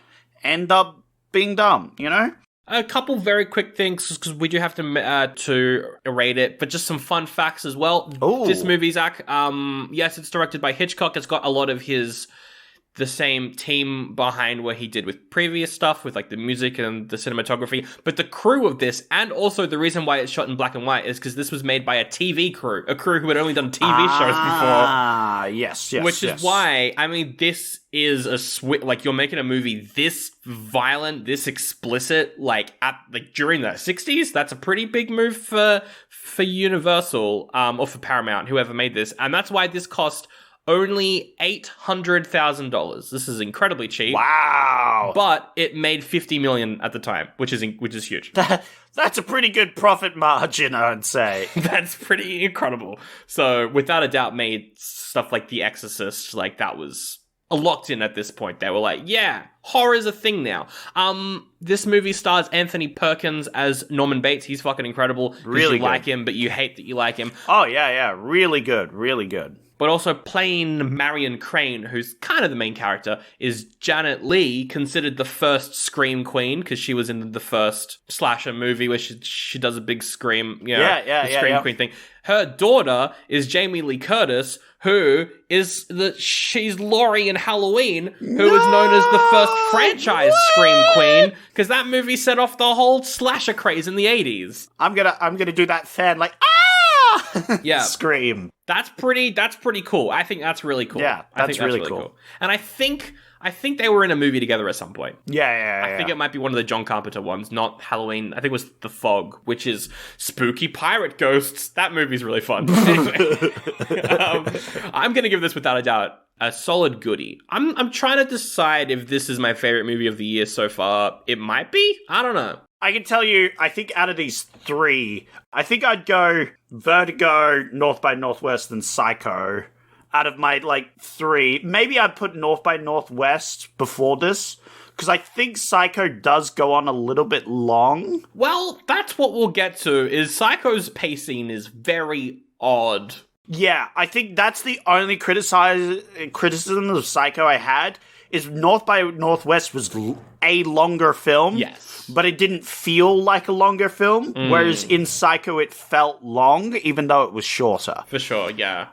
end up being dumb, you know? A couple very quick things, because we do have to rate it, but just some fun facts as well. Ooh. This movie, Zach, yes, it's directed by Hitchcock. It's got a lot of the same team behind what he did with previous stuff, with the music and the cinematography. But the crew of this, and also the reason why it's shot in black and white, is because this was made by a TV crew, a crew who had only done TV shows before. Ah, yes. Which is why, this is you're making a movie this violent, this explicit, during the 60s. That's a pretty big move for Universal, or for Paramount, whoever made this. And that's why this cost only $800,000. This is incredibly cheap. Wow. But it made $50 million at the time, which is huge. That's a pretty good profit margin, I'd say. That's pretty incredible. So, without a doubt, made stuff like The Exorcist, like, that was locked in at this point. They were like, yeah, horror's a thing now. This movie stars Anthony Perkins as Norman Bates. He's fucking incredible. Really you like him, but you hate that you like him. Oh, yeah. Really good. Really good. But also playing Marion Crane, who's kind of the main character, is Janet Leigh, considered the first Scream Queen, because she was in the first slasher movie where she does a big scream, Scream Queen thing. Her daughter is Jamie Lee Curtis, who is she's Laurie in Halloween, who is known as the first franchise Scream Queen, because that movie set off the whole slasher craze in the 80s. I'm gonna do that fan like yeah, scream. That's pretty cool. I think that's really cool. Yeah, I think that's really cool. And I think they were in a movie together at some point. Yeah. I think it might be one of the John Carpenter ones, not Halloween. I think it was The Fog, which is spooky pirate ghosts. That movie's really fun. Anyway, I'm going to give this, without a doubt, a solid goodie. I'm trying to decide if this is my favorite movie of the year so far. It might be. I don't know. I can tell you, I think out of these three, I think I'd go Vertigo, North by Northwest, and Psycho. Out of my, three. Maybe I'd put North by Northwest before this, because I think Psycho does go on a little bit long. Well, that's what we'll get to, is Psycho's pacing is very odd. Yeah, I think that's the only criticism of Psycho I had, is North by Northwest was a longer film. Yes. But it didn't feel like a longer film, whereas in Psycho it felt long, even though it was shorter. For sure, yeah.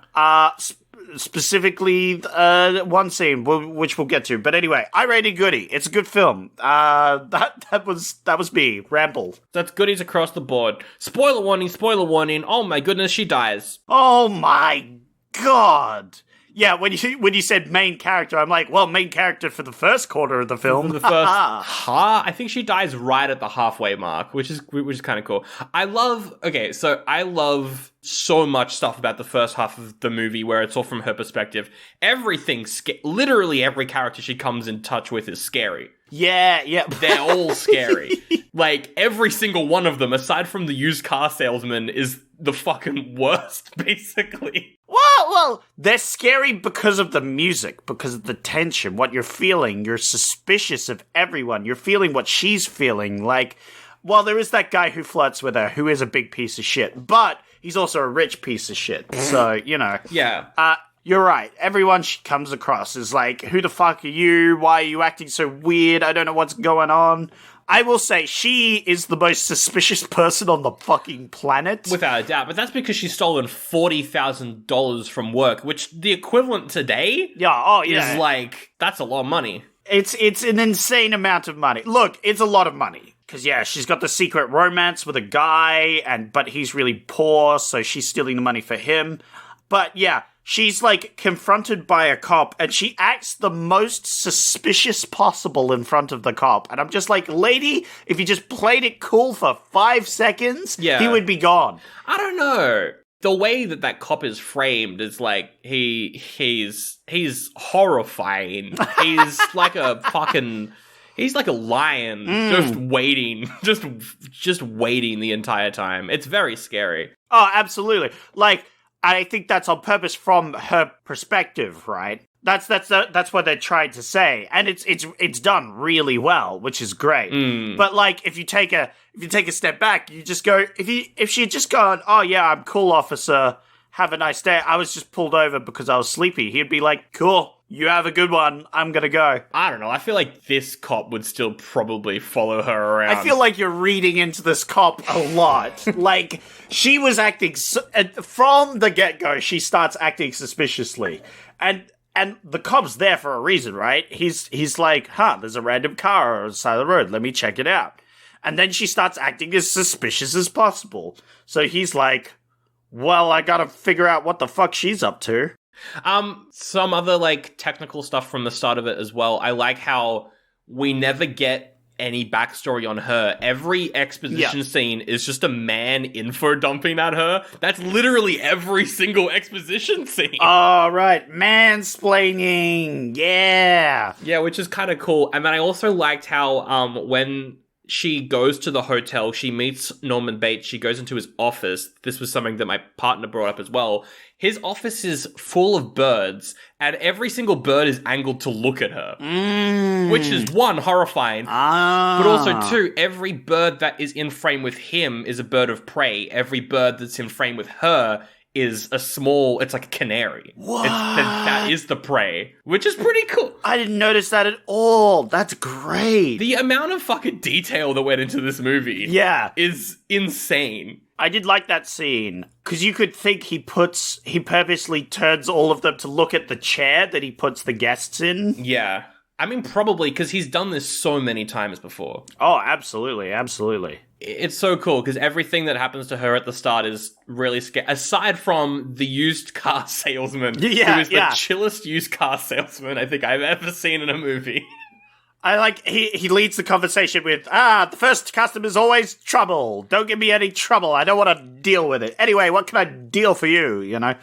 Specifically, one scene, which we'll get to. But anyway, I rated goodie. It's a good film. That was me. Ramble. That's goodies across the board. Spoiler warning. Oh my goodness, she dies. Oh my god. Yeah, when you said main character, I'm like, well, main character for the first quarter of the film. The first I think she dies right at the halfway mark, which is kind of cool. I love so much stuff about the first half of the movie where it's all from her perspective. Literally every character she comes in touch with is scary. Yeah. They're all scary. Like, every single one of them, aside from the used car salesman, is the fucking worst, basically. Well, they're scary because of the music, because of the tension, what you're feeling. You're suspicious of everyone. You're feeling what she's feeling. Like, well, there is that guy who flirts with her, who is a big piece of shit, but he's also a rich piece of shit. So, Yeah. You're right. Everyone she comes across is like, who the fuck are you? Why are you acting so weird? I don't know what's going on. I will say she is the most suspicious person on the fucking planet. Without a doubt. But that's because she's stolen $40,000 from work, which the equivalent today is like, that's a lot of money. It's an insane amount of money. Look, it's a lot of money. Because, she's got the secret romance with a guy, but he's really poor, so she's stealing the money for him. But, she's, confronted by a cop, and she acts the most suspicious possible in front of the cop. And I'm just like, lady, if you just played it cool for 5 seconds, he would be gone. I don't know. The way that cop is framed is like, he's horrifying. He's like a fucking... He's like a lion, just waiting the entire time. It's very scary. Oh, absolutely. I think that's on purpose from her perspective, right? That's what they're trying to say, and it's done really well, which is great. But if you take a step back, you just go, if she had just gone, oh yeah, I'm cool, officer, have a nice day. I was just pulled over because I was sleepy. He'd be like, cool. You have a good one. I'm gonna go. I don't know. I feel like this cop would still probably follow her around. I feel like you're reading into this cop a lot. She was acting... from the get-go, she starts acting suspiciously. And the cop's there for a reason, right? He's like, there's a random car on the side of the road. Let me check it out. And then she starts acting as suspicious as possible. So he's like, well, I gotta figure out what the fuck she's up to. Some other technical stuff from the start of it as well. I like how we never get any backstory on her. Every exposition scene is just a man info dumping at her. That's literally every single exposition scene. Oh, right. Mansplaining. Yeah. Yeah, which is kind of cool. And then I also liked how when she goes to the hotel, she meets Norman Bates, she goes into his office. This was something that my partner brought up as well. His office is full of birds, and every single bird is angled to look at her. Which is, one, horrifying, but also, two, every bird that is in frame with him is a bird of prey. Every bird that's in frame with her is it's like a canary. What? That is the prey, which is pretty cool. I didn't notice that at all. That's great. The amount of fucking detail that went into this movie is insane. I did like that scene, because you could think he purposely turns all of them to look at the chair that he puts the guests in. Yeah. I mean, probably, because he's done this so many times before. Oh, absolutely, absolutely. It's so cool, because everything that happens to her at the start is really scary. Aside from the used car salesman, who is the chillest used car salesman I think I've ever seen in a movie. I like, he leads the conversation with, the first customer is always trouble. Don't give me any trouble. I don't want to deal with it. Anyway, what can I deal for you, you know?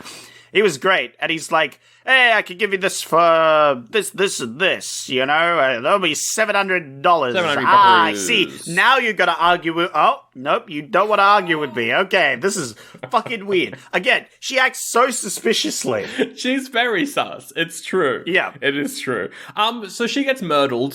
He was great. And he's like, hey, I could give you this for this, and this, you know? That'll be $700. $700. I see. Now you're going to argue with... Oh, nope, you don't want to argue with me. Okay, this is fucking weird. Again, she acts so suspiciously. She's very sus. It's true. Yeah. It is true. So she gets murdered.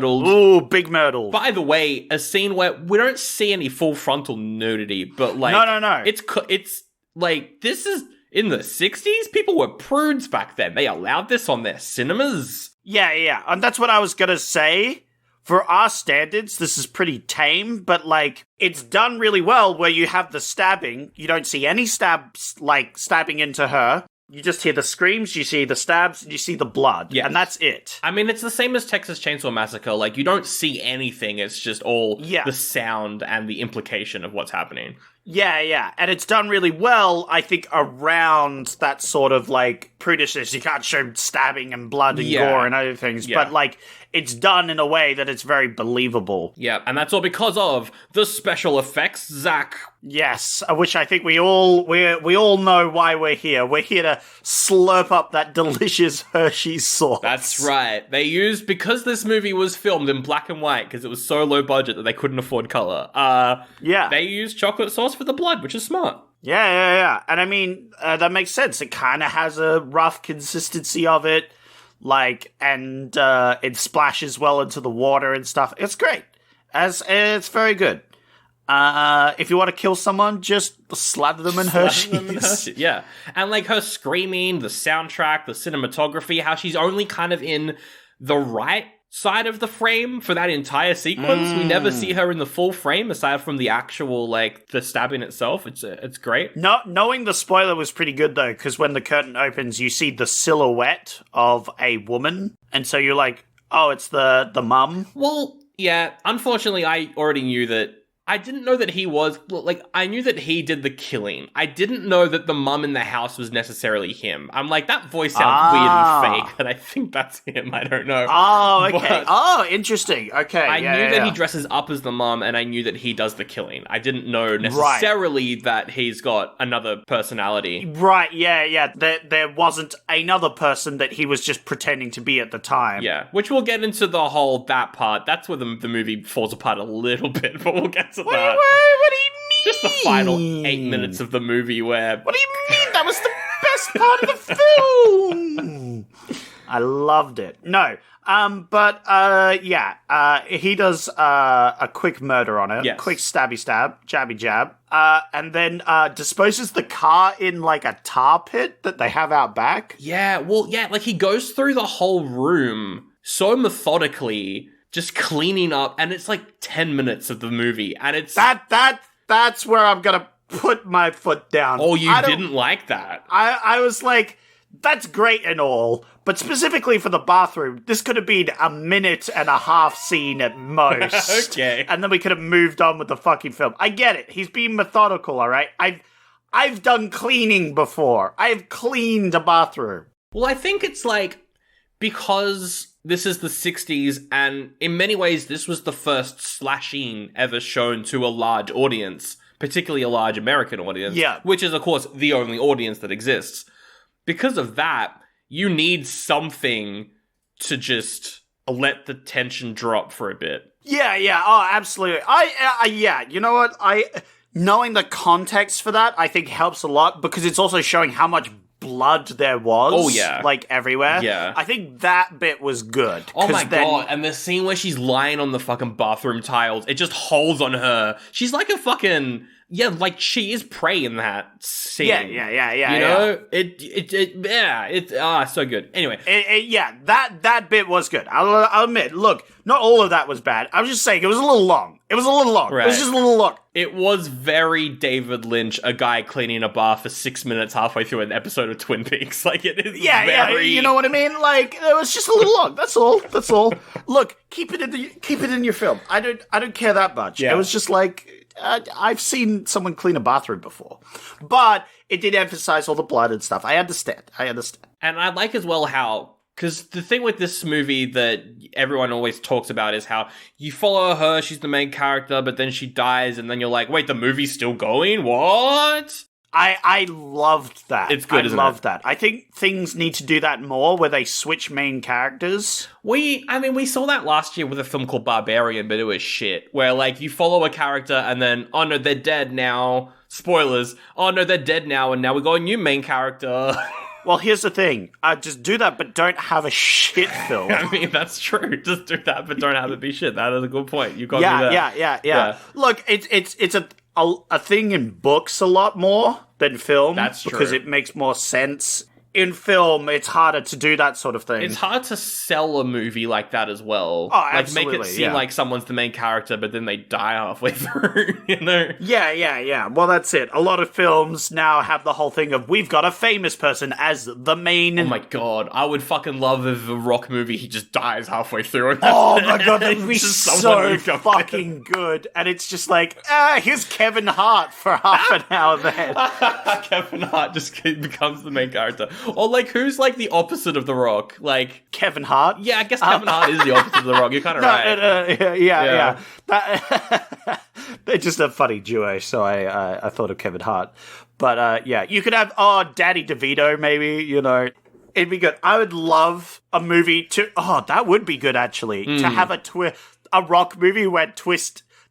Ooh, big myrtle. By the way, a scene where we don't see any full frontal nudity, but like... No. It's like, this is... In the 60s, people were prudes back then. They allowed this on their cinemas. Yeah. And that's what I was going to say. For our standards, this is pretty tame, but, like, it's done really well where you have the stabbing. You don't see any stabbing into her. You just hear the screams, you see the stabs, and you see the blood. Yes. And that's it. I mean, it's the same as Texas Chainsaw Massacre. Like, you don't see anything. It's just all the sound and the implication of what's happening. Yeah. And it's done really well, I think, around that sort of, like, prudishness. You can't show stabbing and blood and gore and other things. Yeah. But, like, it's done in a way that it's very believable. Yeah, and that's all because of the special effects, Zach. Yes, which I think we all know why we're here. We're here to slurp up that delicious Hershey's sauce. That's right. Because this movie was filmed in black and white, because it was so low budget that they couldn't afford color. They used chocolate sauce for the blood, which is smart. Yeah. And I mean, that makes sense. It kind of has a rough consistency of it. And it splashes well into the water and stuff. It's great. It's very good. If you want to kill someone, just slather them in Hershey's. Yeah. And, like, her screaming, the soundtrack, the cinematography, how she's only kind of in the right side of the frame for that entire sequence. We never see her in the full frame, aside from the actual, like, the stabbing itself. It's great. Knowing the spoiler was pretty good, though, because when the curtain opens, you see the silhouette of a woman, and so you're like, oh, it's the mum? Well, yeah, unfortunately, I already knew that. I didn't know that he was, like, I knew that he did the killing. I didn't know that the mum in the house was necessarily him. I'm like, that voice sounds weird and fake, and I think that's him. I don't know. Oh, okay. Interesting. Okay. I knew that he dresses up as the mum, and I knew that he does the killing. I didn't know necessarily that he's got another personality. Right, yeah. There wasn't another person that he was just pretending to be at the time. Yeah, which we'll get into that part. That's where the movie falls apart a little bit, but we'll get to that. What do you mean? Just the final 8 minutes of the movie where... What do you mean? That was the best part of the film! I loved it. No, he does a quick murder on her. Yes. Quick stabby stab, jabby jab. And then disposes the car in, like, a tar pit that they have out back. Yeah, like, he goes through the whole room so methodically... just cleaning up, and it's like 10 minutes of the movie, and it's... That's where I'm gonna put my foot down. Oh, you didn't like that? I was like, that's great and all, but specifically for the bathroom, this could have been a minute and a half scene at most. Okay. And then we could have moved on with the fucking film. I get it. He's being methodical, alright? I've done cleaning before. I've cleaned a bathroom. Well, I think it's like, because this is the 60s, and in many ways, this was the first slashing ever shown to a large audience, particularly a large American audience, which is, of course, the only audience that exists. Because of that, you need something to just let the tension drop for a bit. Yeah, oh, absolutely. Yeah, you know what? Knowing the context for that, I think helps a lot, because it's also showing how much blood there was. Oh, yeah. Like, everywhere. Yeah. I think that bit was good. Oh my god, and the scene where she's lying on the fucking bathroom tiles, it just holds on her. She's like a fucking... Yeah, like, she is prey in that scene. Yeah. You know? It's so good. Anyway. That bit was good. I'll admit, look, not all of that was bad. I was just saying, it was a little long. Right. It was just a little long. It was very David Lynch, a guy cleaning a bath for 6 minutes halfway through an episode of Twin Peaks. Like, it is very... you know what I mean? Like, it was just a little long. That's all. Look, keep it in your film. I don't care that much. Yeah. It was just like... I've seen someone clean a bathroom before, but it did emphasize all the blood and stuff. I understand. And I like as well how, because the thing with this movie that everyone always talks about is how you follow her, she's the main character, but then she dies, and then you're like, wait, the movie's still going? What? I loved that. It's good, I loved that. I think things need to do that more, where they switch main characters. We saw that last year with a film called Barbarian, but it was shit. Where, like, you follow a character and then, oh no, they're dead now. Spoilers. Oh no, they're dead now, and now we got a new main character. Well, here's the thing. Just do that, but don't have a shit film. I mean, that's true. Just do that, but don't have it be shit. That is a good point. You got to do that. Yeah. Look, it's a thing in books a lot more than film. That's true. Because it makes more sense. In film, it's harder to do that sort of thing. It's hard to sell a movie like that as well. Oh, absolutely. Like, make it seem like someone's the main character, but then they die halfway through, you know? Yeah. Well, that's it. A lot of films now have the whole thing of, we've got a famous person as the main... Oh my god, I would fucking love if a rock movie, he just dies halfway through. Oh my god, that would be so fucking good. And it's just like, here's Kevin Hart for half an hour then. Kevin Hart just becomes the main character. Or, like, who's, like, the opposite of The Rock? Like... Kevin Hart? Yeah, I guess Kevin Hart is the opposite of The Rock. You're kind of right. Yeah. They're just a funny duo, so I thought of Kevin Hart. But, you could have, Danny DeVito, maybe, you know. It'd be good. I would love a movie to... Oh, that would be good, actually. To have a rock movie where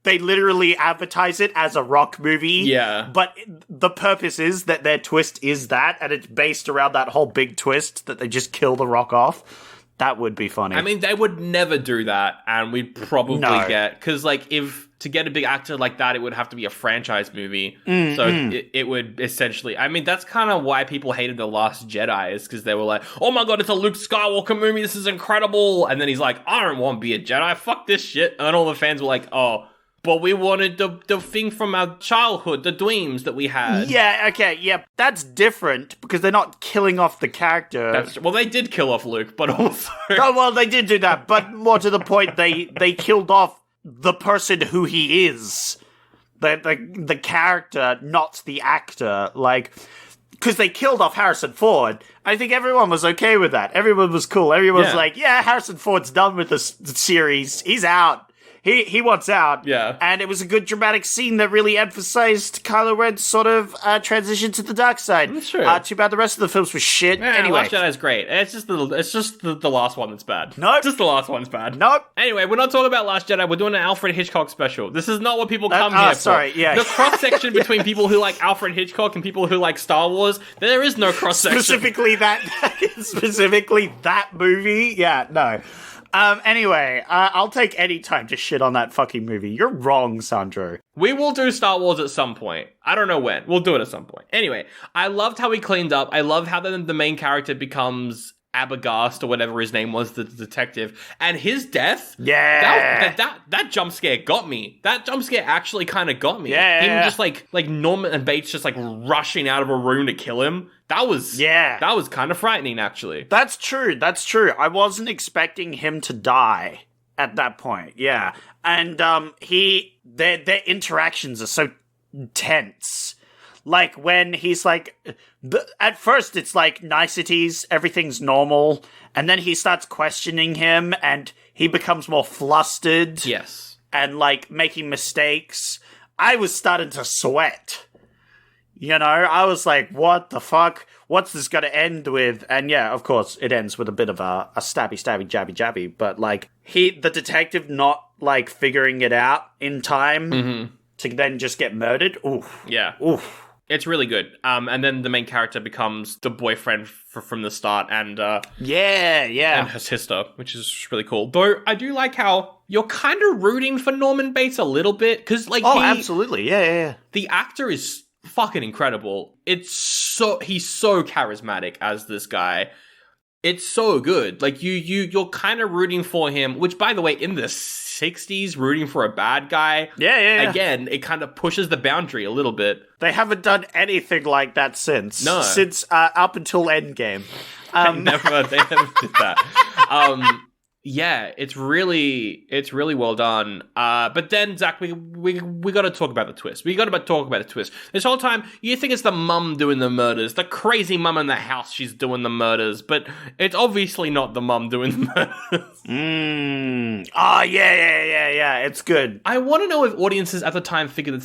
they literally advertise it as a rock movie. Yeah. But the purpose is that their twist is that, and it's based around that whole big twist that they just kill the Rock off. That would be funny. I mean, they would never do that, and we'd probably get... Because, like, to get a big actor like that, it would have to be a franchise movie. So it would essentially... I mean, that's kind of why people hated The Last Jedi, is because they were like, oh my god, it's a Luke Skywalker movie, this is incredible! And then he's like, I don't want to be a Jedi, fuck this shit. And then all the fans were like, oh... But we wanted the thing from our childhood, the dreams that we had. Yeah, okay, yeah. That's different, because they're not killing off the character. Well, they did kill off Luke, but also... Oh, well, they did do that, but more to the point, they killed off the person who he is. The character, not the actor. Like... Because they killed off Harrison Ford. I think everyone was okay with that. Everyone was cool. Everyone was like, yeah, Harrison Ford's done with the series. He's out. He wants out. Yeah. And it was a good dramatic scene that really emphasized Kylo Ren's sort of transition to the dark side. That's true. Too bad the rest of the films were shit. Yeah, anyway. Last Jedi's great. It's just the last one that's bad. Nope. Just the last one's bad. Nope. Anyway, we're not talking about Last Jedi. We're doing an Alfred Hitchcock special. This is not what people come here for. Sorry, yeah. The cross-section between people who like Alfred Hitchcock and people who like Star Wars, there is no cross-section. Specifically that movie? Yeah, no. Anyway, I'll take any time to shit on that fucking movie. You're wrong, Sandro. We will do Star Wars at some point. I don't know when. We'll do it at some point. Anyway, I loved how he cleaned up. I love how the main character becomes Abagast or whatever his name was, the detective. And his death, that jump scare got me. That jump scare actually kind of got me. Him just like Norman and Bates just like rushing out of a room to kill him. That was kind of frightening, actually. That's true. I wasn't expecting him to die at that point. Yeah. And their interactions are so tense. Like when he's like, at first it's like niceties, everything's normal, and then he starts questioning him, and he becomes more flustered. Yes. And like making mistakes. I was starting to sweat. You know, I was like, what the fuck? What's this going to end with? And yeah, of course, it ends with a bit of a stabby, jabby, jabby. But like, the detective not like figuring it out in time to then just get murdered. Oof. Yeah. Oof. It's really good. And then the main character becomes the boyfriend from the start and Yeah. and her sister, which is really cool. Though I do like how you're kind of rooting for Norman Bates a little bit because like absolutely. Yeah. the actor is fucking incredible. He's so charismatic as this guy. It's so good. Like you're kind of rooting for him, which by the way, in the 60s, rooting for a bad guy. Yeah. Again, it kind of pushes the boundary a little bit. They haven't done anything like that since. No. Since up until Endgame. They never did that. Yeah, it's really well done. But then Zach, we got to talk about the twist. We got to talk about the twist. This whole time, you think it's the mum doing the murders, the crazy mum in the house. She's doing the murders, but it's obviously not the mum doing the murders. Oh yeah. It's good. I want to know if audiences at the time figured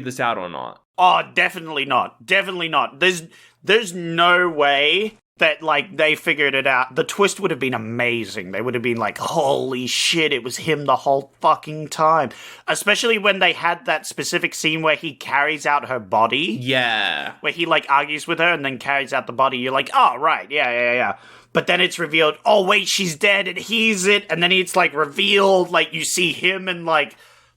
this out or not. Oh, definitely not. Definitely not. There's no way that, like, they figured it out. The twist would have been amazing. They would have been like, holy shit, it was him the whole fucking time. Especially when they had that specific scene where he carries out her body. Yeah. Where he, like, argues with her and then carries out the body. You're like, oh, right, yeah. But then it's revealed, oh, wait, she's dead and he's it. And then it's, like, revealed, like, you see him and, like,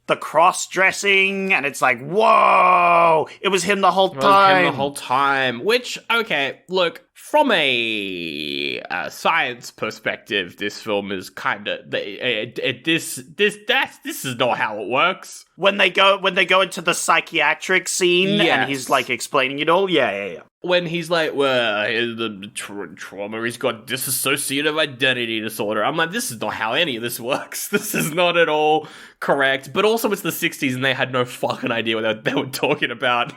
the cross-dressing, and it's like, whoa, it was him the whole time. Which, okay, look, from a science perspective, this film is kind of this is not how it works. When they go into the psychiatric scene, and he's like explaining it all, yeah. When he's like, well, the trauma, he's got dissociative identity disorder. I'm like, this is not how any of this works. This is not at all correct. But also, it's the 60s, and they had no fucking idea what they were talking about.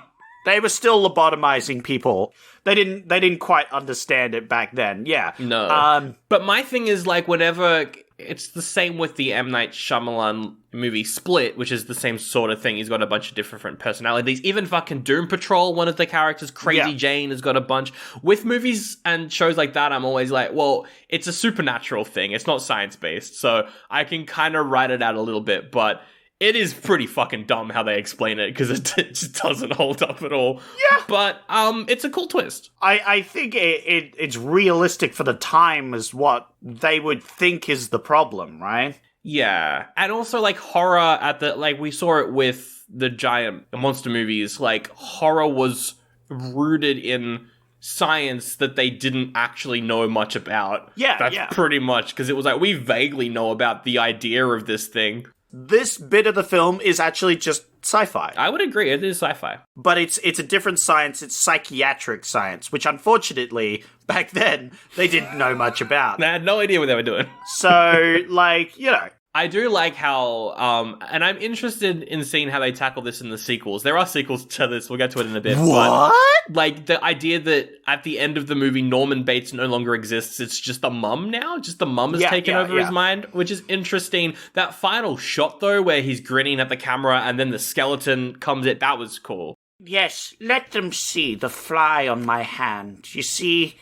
They were still lobotomizing people. They didn't quite understand it back then. Yeah. No. But my thing is, like, whenever... It's the same with the M. Night Shyamalan movie Split, which is the same sort of thing. He's got a bunch of different personalities. Even fucking Doom Patrol, one of the characters, Crazy Jane, has got a bunch. With movies and shows like that, I'm always like, well, it's a supernatural thing. It's not science-based. So I can kind of write it out a little bit, but... It is pretty fucking dumb how they explain it, because it just doesn't hold up at all. Yeah. But it's a cool twist. I think it's realistic for the time as what they would think is the problem, right? Yeah. And also, like, horror at the... Like, we saw it with the giant monster movies. Like, horror was rooted in science that they didn't actually know much about. Yeah, That's pretty much, because it was like, we vaguely know about the idea of this thing. This bit of the film is actually just sci-fi. I would agree, it is sci-fi. But it's a different science, it's psychiatric science, which unfortunately, back then, they didn't know much about. They had no idea what they were doing. So, like, you know. I do like how, and I'm interested in seeing how they tackle this in the sequels. There are sequels to this, we'll get to it in a bit. What? But, like, the idea that at the end of the movie, Norman Bates no longer exists, it's just the mum now? Just the mum has taken over his mind, which is interesting. That final shot, though, where he's grinning at the camera and then the skeleton comes in, that was cool. Yes, let them see the fly on my hand. You see...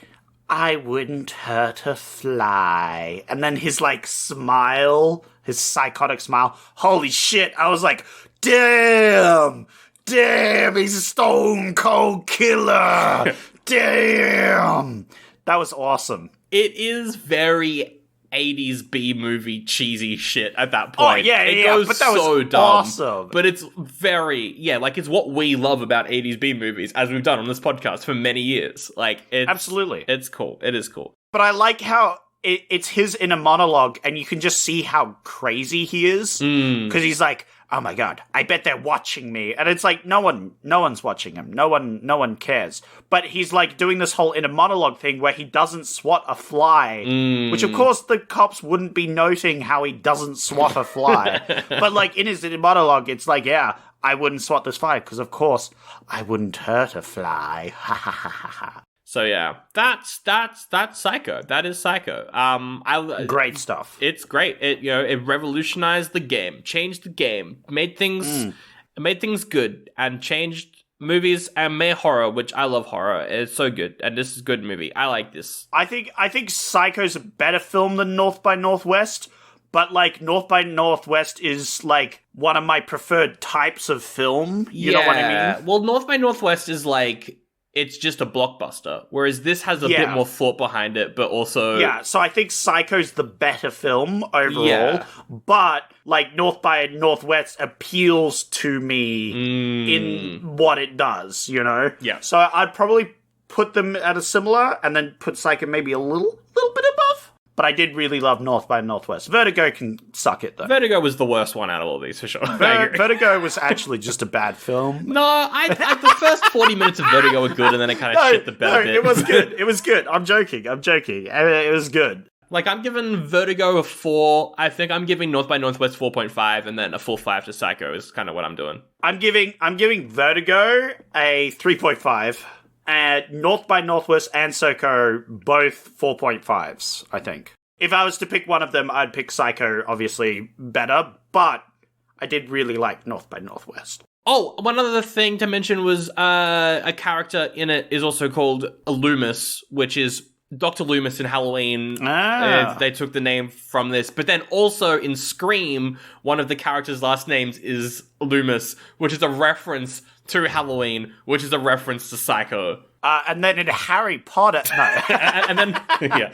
I wouldn't hurt a fly. And then his, like, smile, his psychotic smile. Holy shit. I was like, damn, he's a stone cold killer. Damn. That was awesome. It is very 80s B-movie cheesy shit at that point. Oh, yeah, it goes but that so was dumb. Awesome. But it's very, like, it's what we love about 80s B-movies, as we've done on this podcast for many years. Like, absolutely. It's cool. It is cool. But I like how it's his inner monologue, and you can just see how crazy he is. Because he's like, oh my god, I bet they're watching me. And it's like, no one's watching him. No one cares. But he's like doing this whole inner monologue thing where he doesn't swat a fly, which of course the cops wouldn't be noting how he doesn't swat a fly. But like in his inner monologue, it's like, yeah, I wouldn't swat this fly because, of course, I wouldn't hurt a fly. Ha ha ha ha ha. So yeah, that's Psycho. That is Psycho. Great stuff. It's great. It revolutionized the game, changed the game, made things good, and changed movies and made horror, which I love horror. It's so good, and this is a good movie. I like this. I think Psycho's a better film than North by Northwest, but like North by Northwest is like one of my preferred types of film. You know what I mean? Well, North by Northwest is like, it's just a blockbuster, whereas this has a bit more thought behind it, but also... Yeah, so I think Psycho's the better film overall, but, like, North by Northwest appeals to me in what it does, you know? Yeah. So I'd probably put them at a similar, and then put Psycho maybe a little bit above. But I did really love North by Northwest. Vertigo can suck it, though. Vertigo was the worst one out of all these, for sure. Vertigo was actually just a bad film. No, the first 40 minutes of Vertigo were good, and then it kind of shit the bed a bit. It was good. It was good. I'm joking. It was good. Like, I'm giving Vertigo a 4. I think I'm giving North by Northwest 4.5, and then a full 5 to Psycho is kind of what I'm doing. I'm giving Vertigo a 3.5. And North by Northwest and Psycho, both 4.5s, I think. If I was to pick one of them, I'd pick Psycho, obviously, better, but I did really like North by Northwest. Oh, one other thing to mention was a character in it is also called Loomis, which is Dr. Loomis in Halloween. They took the name from this. But then also in Scream, one of the characters' last names is Loomis, which is a reference to Halloween, which is a reference to Psycho. And then in Harry Potter, no. and then, yeah.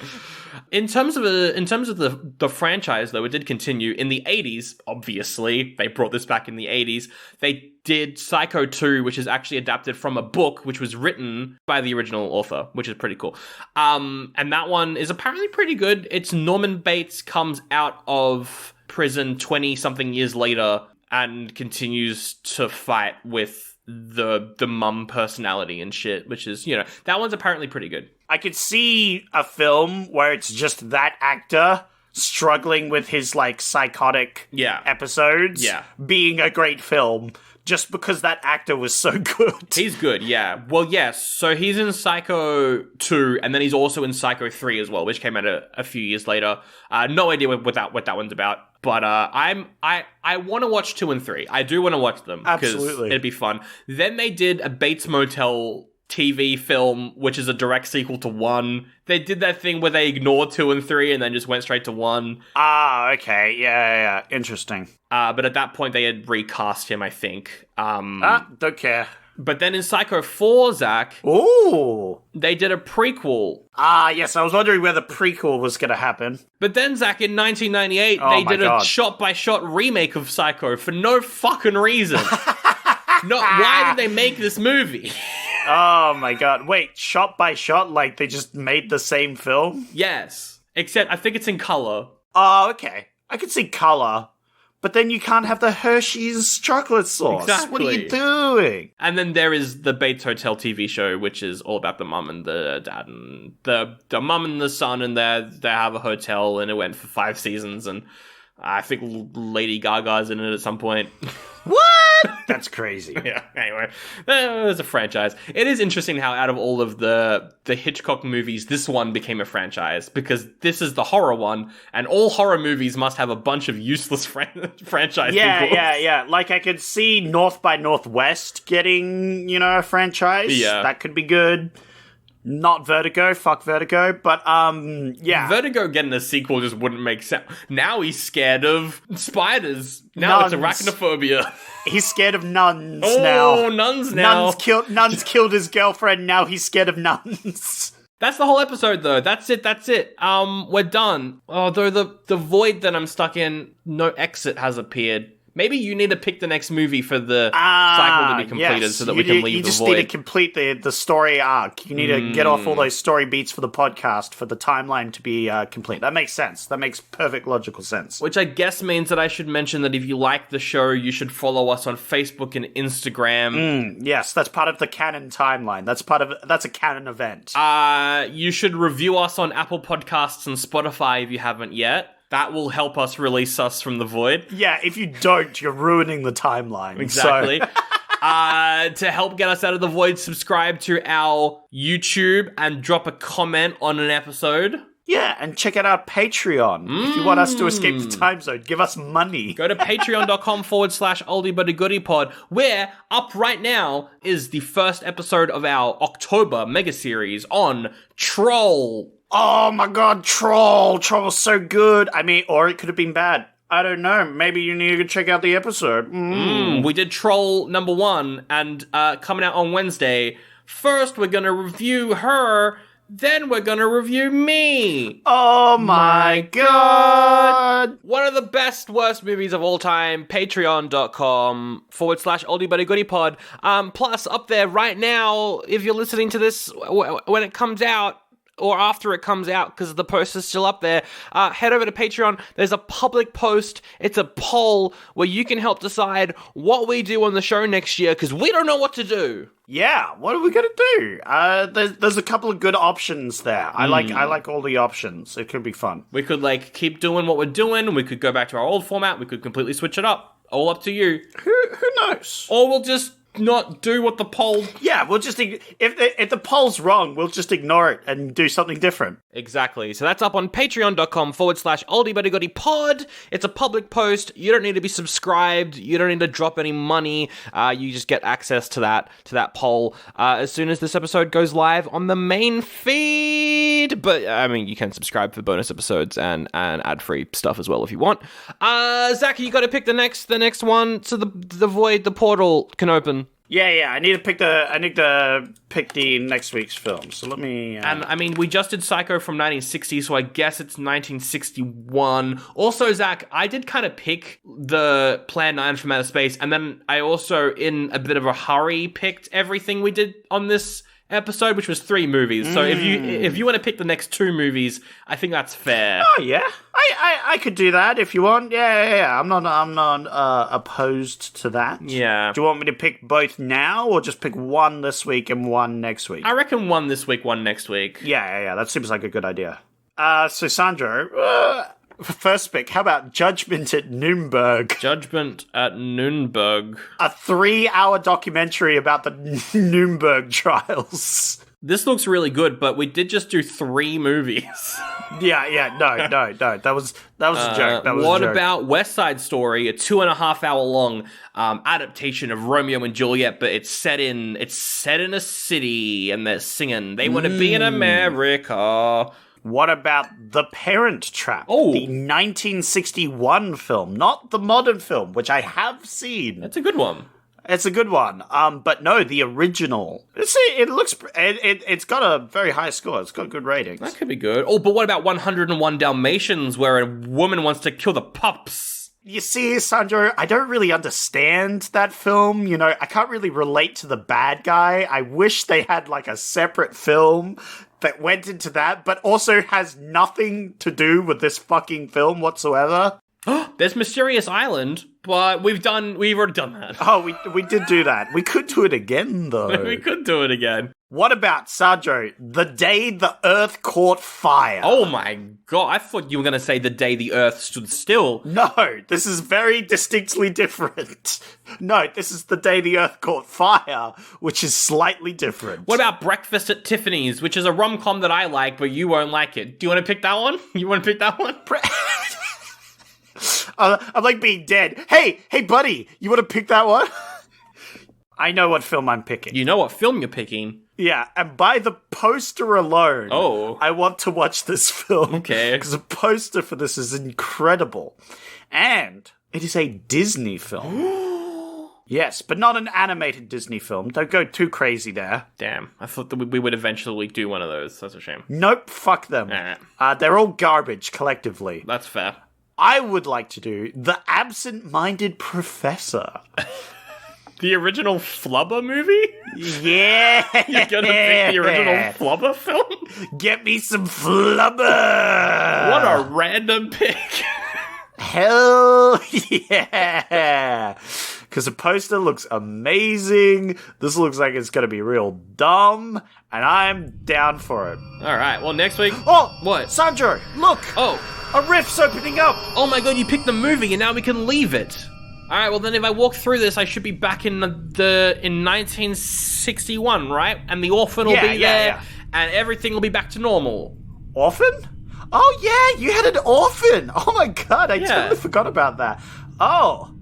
In terms of the franchise, though, it did continue in the 80s. Obviously, they brought this back in the 80s. They did Psycho 2, which is actually adapted from a book which was written by the original author, which is pretty cool. And that one is apparently pretty good. It's Norman Bates comes out of prison 20-something years later and continues to fight with the mum personality and shit, which is, that one's apparently pretty good. I could see a film where it's just that actor struggling with his, like, psychotic episodes being a great film, just because that actor was so good. He's good, yeah. Well, yes, so he's in Psycho 2, and then he's also in Psycho 3 as well, which came out a few years later. No idea what that one's about. But I want to watch 2 and 3. I do want to watch them. Absolutely. It'd be fun. Then they did a Bates Motel TV film, which is a direct sequel to 1. They did that thing where they ignored 2 and 3 and then just went straight to 1. Ah, okay. Yeah. Interesting. But at that point, they had recast him, I think. Don't care. But then in Psycho 4, Zach... Ooh! They did a prequel. Ah, yes, I was wondering where the prequel was going to happen. But then, Zach, in 1998, they did a shot-by-shot remake of Psycho for no fucking reason. Why did they make this movie? Oh my god. Wait, shot by shot? Like, they just made the same film? Yes. Except, I think it's in color. Oh, okay. I could see color. But then you can't have the Hershey's chocolate sauce. Exactly. What are you doing? And then there is the Bates Hotel TV show, which is all about the mum and the dad, and the mum and the son, and they have a hotel, and it went for 5 seasons, and I think Lady Gaga's in it at some point. What? That's crazy. Yeah, anyway, there's a franchise. It is interesting how out of all of the Hitchcock movies, this one became a franchise, because this is the horror one, and all horror movies must have a bunch of useless franchise sequels. Yeah. Like, I could see North by Northwest getting, a franchise. Yeah. That could be good. Not Vertigo, fuck Vertigo, but, yeah. Vertigo getting a sequel just wouldn't make sense. Now he's scared of spiders. Now Nuns. It's arachnophobia. He's scared of nuns now. Oh, nuns now. Nuns killed his girlfriend, now he's scared of nuns. That's the whole episode, though. That's it. We're done. Although the void that I'm stuck in, no exit has appeared. Maybe you need to pick the next movie for the cycle to be completed so that we can leave the void. You just need to complete the story arc. You need to get off all those story beats for the podcast for the timeline to be complete. That makes sense. That makes perfect logical sense. Which I guess means that I should mention that if you like the show, you should follow us on Facebook and Instagram. Yes, that's part of the canon timeline. That's a canon event. You should review us on Apple Podcasts and Spotify if you haven't yet. That will help us release us from the void. Yeah, if you don't, you're ruining the timeline. Exactly. So. To help get us out of the void, subscribe to our YouTube and drop a comment on an episode. Yeah, and check out our Patreon. If you want us to escape the time zone, give us money. Go to patreon.com/oldie-but-a-goodie-pod, where up right now is the first episode of our October mega series on Troll. Oh my god, Troll! Troll was so good. I mean, or it could have been bad. I don't know. Maybe you need to check out the episode. We did Troll number 1, and coming out on Wednesday. First, we're going to review her, then we're going to review me. Oh my god! One of the best, worst movies of all time, patreon.com/oldie-but-a-goodie-pod. Plus, up there right now, if you're listening to this when it comes out, or after it comes out, because the post is still up there, head over to Patreon. There's a public post. It's a poll where you can help decide what we do on the show next year, because we don't know what to do. Yeah, what are we gonna do? There's a couple of good options there. I like all the options. It could be fun. We could, keep doing what we're doing. We could go back to our old format. We could completely switch it up. All up to you. Who knows? Or we'll just not do what the poll... Yeah, we'll just... If the poll's wrong, we'll just ignore it and do something different. Exactly. So that's up on patreon.com/oldie-but-a-goodie-pod. It's a public post. You don't need to be subscribed. You don't need to drop any money. You just get access to that poll as soon as this episode goes live on the main feed. But, I mean, you can subscribe for bonus episodes and ad-free stuff as well if you want. Zach, you got to pick the next one so the void, the portal can open. Yeah. I need to pick the next week's film. So let me. And I mean, we just did Psycho from 1960, so I guess it's 1961. Also, Zach, I did kind of pick the Plan 9 from Outer Space, and then I also, in a bit of a hurry, picked everything we did on this episode, which was 3 movies. So if you want to pick the next 2 movies, I think that's fair. Oh yeah, I could do that if you want. Yeah. I'm not opposed to that. Yeah. Do you want me to pick both now, or just pick one this week and one next week? I reckon one this week, one next week. Yeah. That seems like a good idea. So Sandro, first pick. How about Judgment at Nuremberg? Judgment at Nuremberg. A 3-hour documentary about the Nuremberg trials. This looks really good, but we did just do 3 movies. Yeah. No. That was a joke. What about West Side Story, a 2.5-hour long adaptation of Romeo and Juliet, but it's set in a city, and they're singing "They Want to Be in America." What about The Parent Trap? Oh. The 1961 film, not the modern film, which I have seen. That's a good one. It's a good one. But no, the original. It's got a very high score. It's got good ratings. That could be good. Oh, but what about 101 Dalmatians, where a woman wants to kill the pups? You see, Sandro, I don't really understand that film. You know, I can't really relate to the bad guy. I wish they had a separate film that went into that, but also has nothing to do with this fucking film whatsoever. There's Mysterious Island, but we've already done that. Oh, we did do that. We could do it again, though. We could do it again. What about, Sandro, The Day the Earth Caught Fire? Oh my god, I thought you were going to say The Day the Earth Stood Still. No, this is very distinctly different. No, this is The Day the Earth Caught Fire, which is slightly different. What about Breakfast at Tiffany's, which is a rom-com that I like, but you won't like it? Do you want to pick that one? I'm like being dead. Hey, buddy, you want to pick that one? I know what film I'm picking. You know what film you're picking? Yeah, and by the poster alone, I want to watch this film. Okay. Because the poster for this is incredible. And it is a Disney film. Yes, but not an animated Disney film. Don't go too crazy there. Damn, I thought that we would eventually do one of those. That's a shame. Nope, fuck them. They're all garbage collectively. That's fair. I would like to do The Absent-Minded Professor. The original Flubber movie? Yeah! You're gonna pick the original Flubber film? Get me some Flubber! What a random pick. Hell yeah! because the poster looks amazing. This looks like it's going to be real dumb, and I'm down for it. All right. Well, next week. Oh, What? Sandro, look! Oh. A rift's opening up! Oh my god, you picked the movie and now we can leave it. Alright, well then if I walk through this, I should be back in in 1961, right? And the orphan will be there, and everything will be back to normal. Orphan? Oh yeah, you had an orphan! Oh my god, I totally forgot about that. Oh.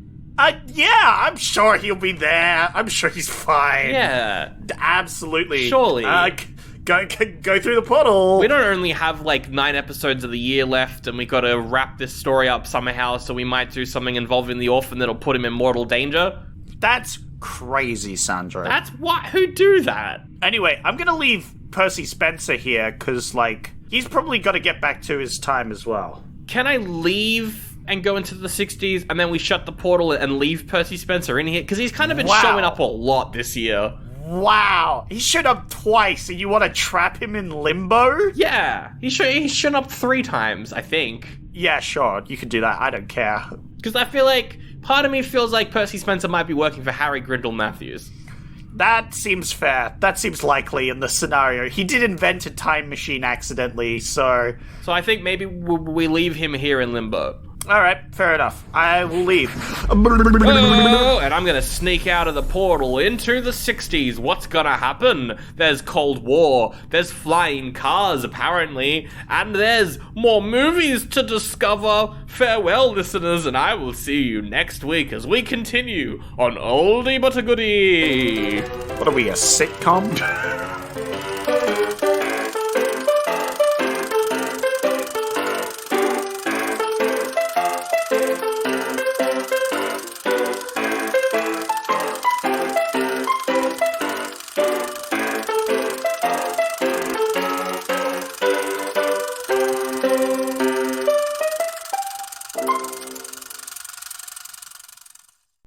Yeah, I'm sure he'll be there. I'm sure he's fine. Yeah. Absolutely. Surely. Go through the portal. We don't only have like 9 episodes of the year left, and we gotta wrap this story up somehow, so we might do something involving the orphan that'll put him in mortal danger. That's crazy, Sandro. That's what? Who do that? Anyway, I'm gonna leave Percy Spencer here, because, like, he's probably gotta get back to his time as well. Can I leave and go into the 60s, and then we shut the portal and leave Percy Spencer in here? Because he's kind of been showing up a lot this year. Wow, he showed up twice, and you want to trap him in limbo? Yeah, he's shown up 3 times, I think. Yeah, sure, you can do that, I don't care. Because I feel like, part of me feels like Percy Spencer might be working for Harry Grindle Matthews. That seems fair. That seems likely in the scenario. He did invent a time machine accidentally, so... So I think maybe we leave him here in limbo. Alright, fair enough. I will leave. Oh, and I'm gonna sneak out of the portal into the 60s. What's gonna happen? There's Cold War, there's flying cars apparently, and there's more movies to discover. Farewell, listeners, and I will see you next week as we continue on Oldie But a Goodie. What are we, a sitcom?